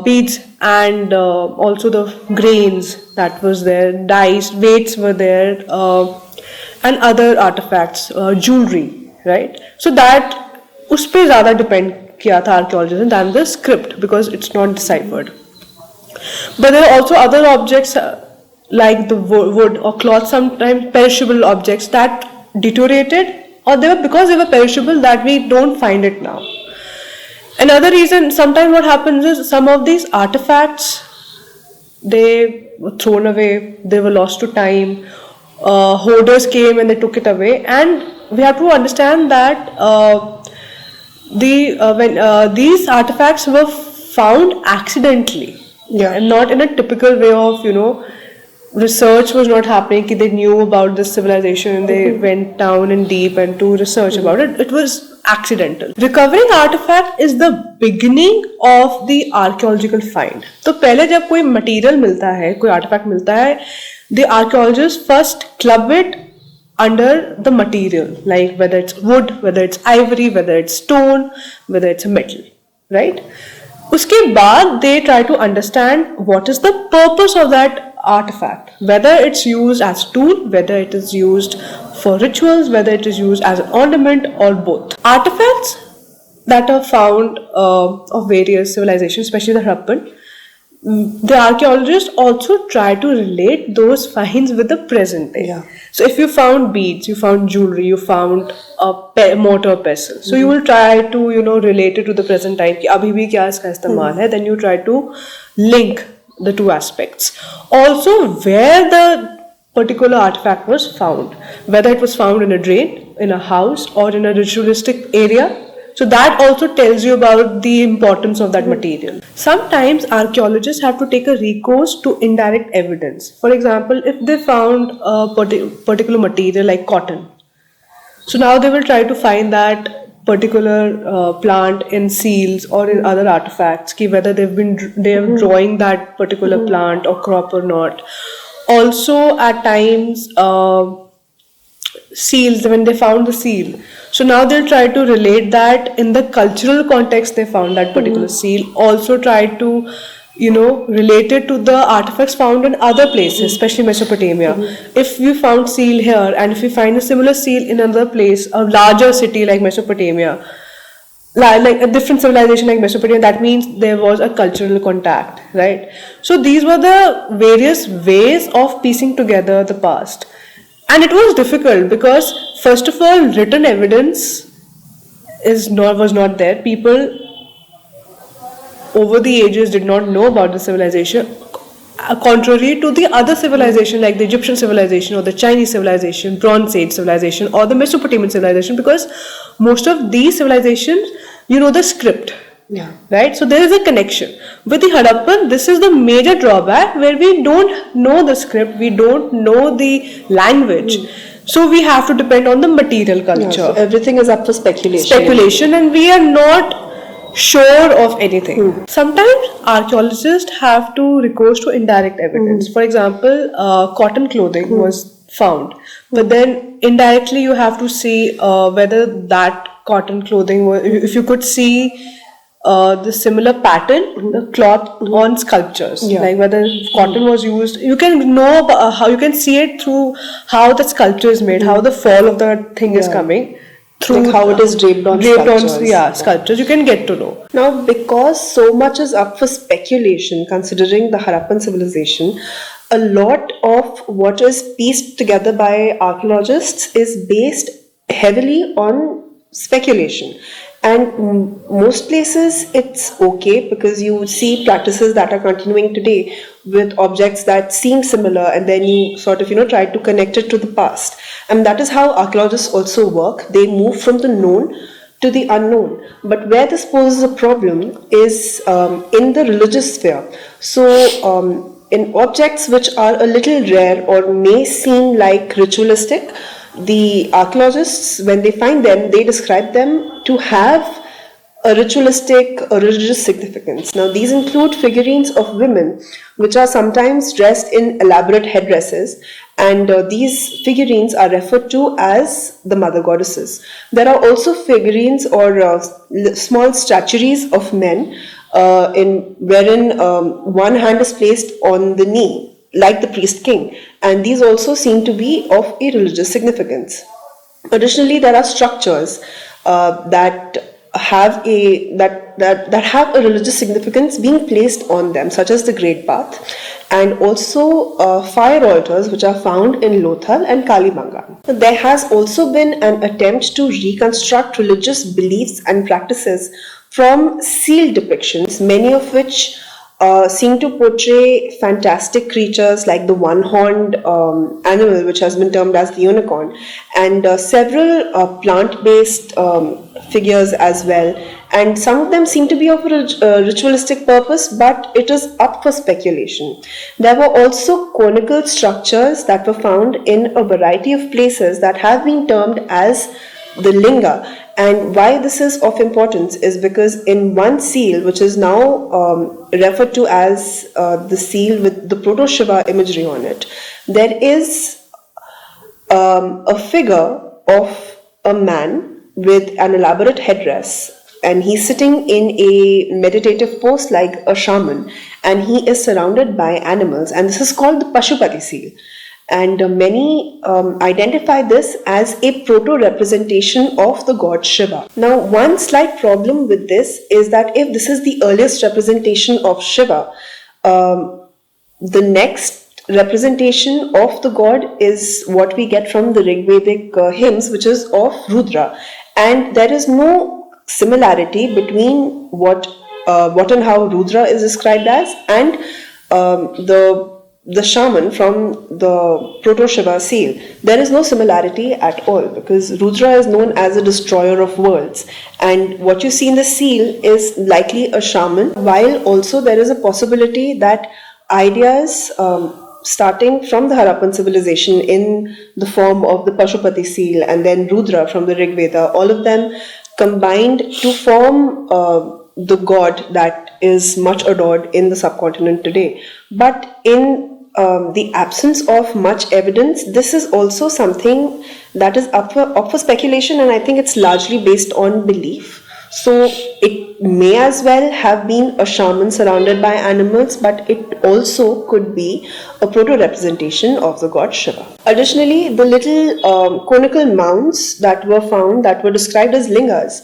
beads and also the grains that was there, dice, weights were there, and other artifacts, jewelry, right? So that उस पे ज़्यादा depend किया था archaeologists than the script, because it's not deciphered. But there are also other objects like the wood or cloth, sometimes perishable objects that deteriorated, or because they were perishable that we don't find it now. Another reason, sometimes what happens is some of these artifacts, they were thrown away, they were lost to time, hoarders came and they took it away, and we have to understand that when these artifacts were found accidentally, and not in a typical way of research was not happening. They knew about this civilization and they went down and deep and to research about it. It was accidental. Recovering artifact is the beginning of the archaeological find. तो पहले जब कोई material मिलता है, कोई artifact मिलता है, the archaeologists first club it under the material, like whether it's wood, whether it's ivory, whether it's stone, whether it's a metal, right? उसके बाद they try to understand what is the purpose of that artifact, whether it's used as tool, whether it is used for rituals, whether it is used as an ornament, or both. Artifacts that are found of various civilizations, especially the Harappan, the archaeologists also try to relate those finds with the present day.
Yeah.
So if you found beads, you found jewelry, you found a mortar pestle, so you will try to relate it to the present time कि अभी भी क्या इसका इस्तेमाल है. Then you try to link the two aspects. Also, where the particular artifact was found, whether it was found in a drain, in a house, or in a ritualistic area. So that also tells you about the importance of that material. Sometimes archaeologists have to take a recourse to indirect evidence. For example, if they found a particular material like cotton, so now they will try to find that particular plant in seals or in other artifacts, ki whether they are drawing that particular plant or crop or not. Also, at times, seals, when they found the seal, so now they'll try to relate that in the cultural context they found that particular seal. Also try to relate it to the artifacts found in other places, especially Mesopotamia. If we found seal here and if we find a similar seal in another place, a larger city like Mesopotamia, like a different civilization like Mesopotamia, that means there was a cultural contact, right? So these were the various ways of piecing together the past. And it was difficult because, first of all, written evidence was not there. People over the ages did not know about the civilization, contrary to the other civilization like the Egyptian civilization or the Chinese civilization, Bronze Age civilization, or the Mesopotamian civilization, because most of these civilizations, the script.
Yeah.
Right? So there is a connection. With the Harappan, this is the major drawback, where we don't know the script, we don't know the language. So we have to depend on the material culture.
Yeah, so everything is up for
Speculation, and we are not sure of anything. Sometimes archaeologists have to recourse to indirect evidence. For example, cotton clothing was found, but then indirectly you have to see whether that cotton clothing was, if you could see the similar pattern, the cloth on sculptures, like whether cotton was used. You can know how you can see it through how the sculpture is made, how the fall of the thing is coming through,
like how it is draped on sculptures.
Sculptures. You can get to know.
Now, because so much is up for speculation, considering the Harappan civilization, a lot of what is pieced together by archaeologists is based heavily on speculation. And most places it's okay because you see practices that are continuing today with objects that seem similar, and then you sort of try to connect it to the past. And that is how archaeologists also work. They move from the known to the unknown. But where this poses a problem is in the religious sphere. So in objects which are a little rare or may seem like ritualistic, the archaeologists, when they find them, they describe them to have a ritualistic or religious significance. Now, these include figurines of women, which are sometimes dressed in elaborate headdresses, and these figurines are referred to as the mother goddesses. There are also figurines or small statuaries of men wherein one hand is placed on the knee, like the priest king, and these also seem to be of a religious significance. Additionally, there are structures that have a religious significance being placed on them, such as the Great Bath, and also fire altars which are found in Lothal and Kalibangan. There has also been an attempt to reconstruct religious beliefs and practices from seal depictions, many of which seem to portray fantastic creatures like the one-horned animal, which has been termed as the unicorn, and several plant-based figures as well. And some of them seem to be of a ritualistic purpose, but it is up for speculation. There were also conical structures that were found in a variety of places that have been termed as the linga. And why this is of importance is because in one seal, which is now referred to as the seal with the Proto-Shiva imagery on it, there is a figure of a man with an elaborate headdress and he's sitting in a meditative pose like a shaman, and he is surrounded by animals, and this is called the Pashupati seal. And many identify this as a proto-representation of the god Shiva. Now, one slight problem with this is that if this is the earliest representation of Shiva, the next representation of the god is what we get from the Rigvedic hymns, which is of Rudra. And there is no similarity between what and how Rudra is described as and the shaman from the Proto-Shiva seal. There is no similarity at all because Rudra is known as a destroyer of worlds, and what you see in the seal is likely a shaman, while also there is a possibility that ideas starting from the Harappan civilization in the form of the Pashupati seal and then Rudra from the Rig Veda, all of them combined to form the god that is much adored in the subcontinent today. But in the absence of much evidence, this is also something that is up for speculation, and I think it's largely based on belief. So it may as well have been a shaman surrounded by animals, but it also could be a proto-representation of the god Shiva. Additionally, the little conical mounds that were found that were described as lingas,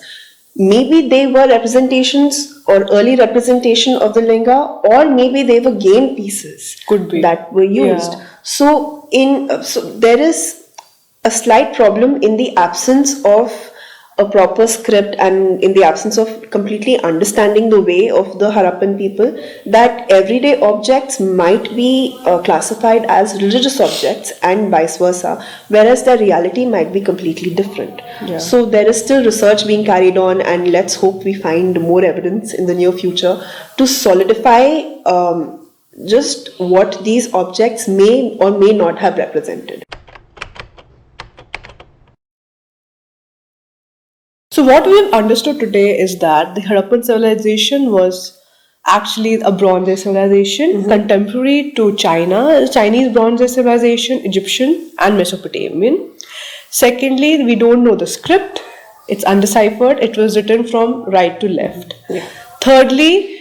maybe they were representations or early representation of the linga, or maybe they were game pieces
Could be.
that were used.
Yeah.
So there is a slight problem in the absence of a proper script and in the absence of completely understanding the way of the Harappan people, that everyday objects might be classified as religious objects and vice versa, whereas their reality might be completely different.
Yeah.
So there is still research being carried on, and let's hope we find more evidence in the near future to solidify just what these objects may or may not have represented.
So what we have understood today is that the Harappan civilization was actually a Bronze Age civilization, contemporary to China, Chinese Bronze Age civilization, Egyptian and Mesopotamian. Secondly, we don't know the script. It's undeciphered. It was written from right to left.
Yeah.
Thirdly,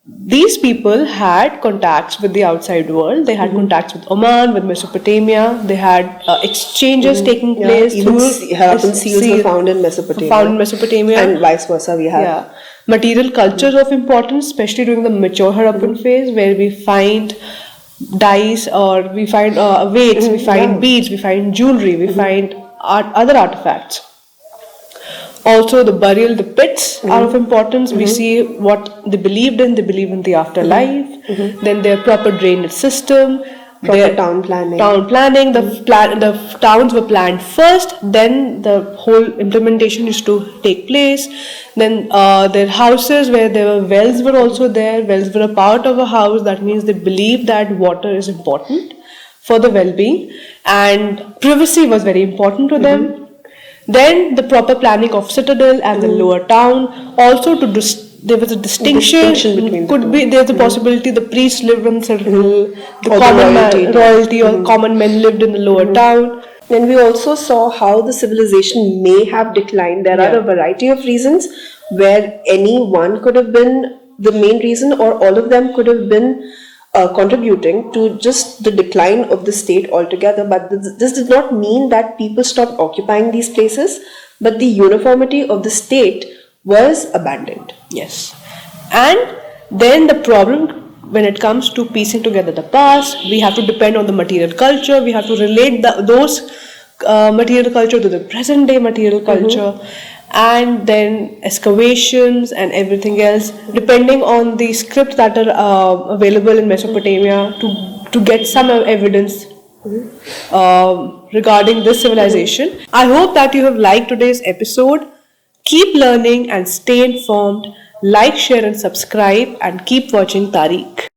these people had contacts with the outside world. They had contacts with Oman, with Mesopotamia. They had exchanges taking place.
Even
through
Harappan seals were found in Mesopotamia. And vice versa, we have.
Material cultures of importance, especially during the mature Harappan phase, where we find dyes or we find weights, we find beads, we find jewelry, we find other artifacts. Also, the burial, the pits are of importance. We see what they believed in. They believe in the afterlife. Then their proper drainage system.
Proper town planning.
The towns were planned first. Then the whole implementation used to take place. Then their houses where there were wells were also there. Wells were a part of a house. That means they believed that water is important for the well-being, and privacy was very important to them. Then the proper planning of citadel and the lower town. Also, there was a distinction between there's a possibility the priests lived in citadel, the common royalty or common men lived in the lower town.
Then we also saw how the civilization may have declined. There are a variety of reasons where any one could have been the main reason, or all of them could have been contributing to just the decline of the state altogether. But this did not mean that people stopped occupying these places, but the uniformity of the state was abandoned.
Yes. And then the problem when it comes to piecing together the past, we have to depend on the material culture. We have to relate those material culture to the present day material culture. And then excavations and everything else, depending on the scripts that are available in Mesopotamia, to get some evidence regarding this civilization. I hope that you have liked today's episode. Keep learning and stay informed. Like, share and subscribe, and keep watching Tariq.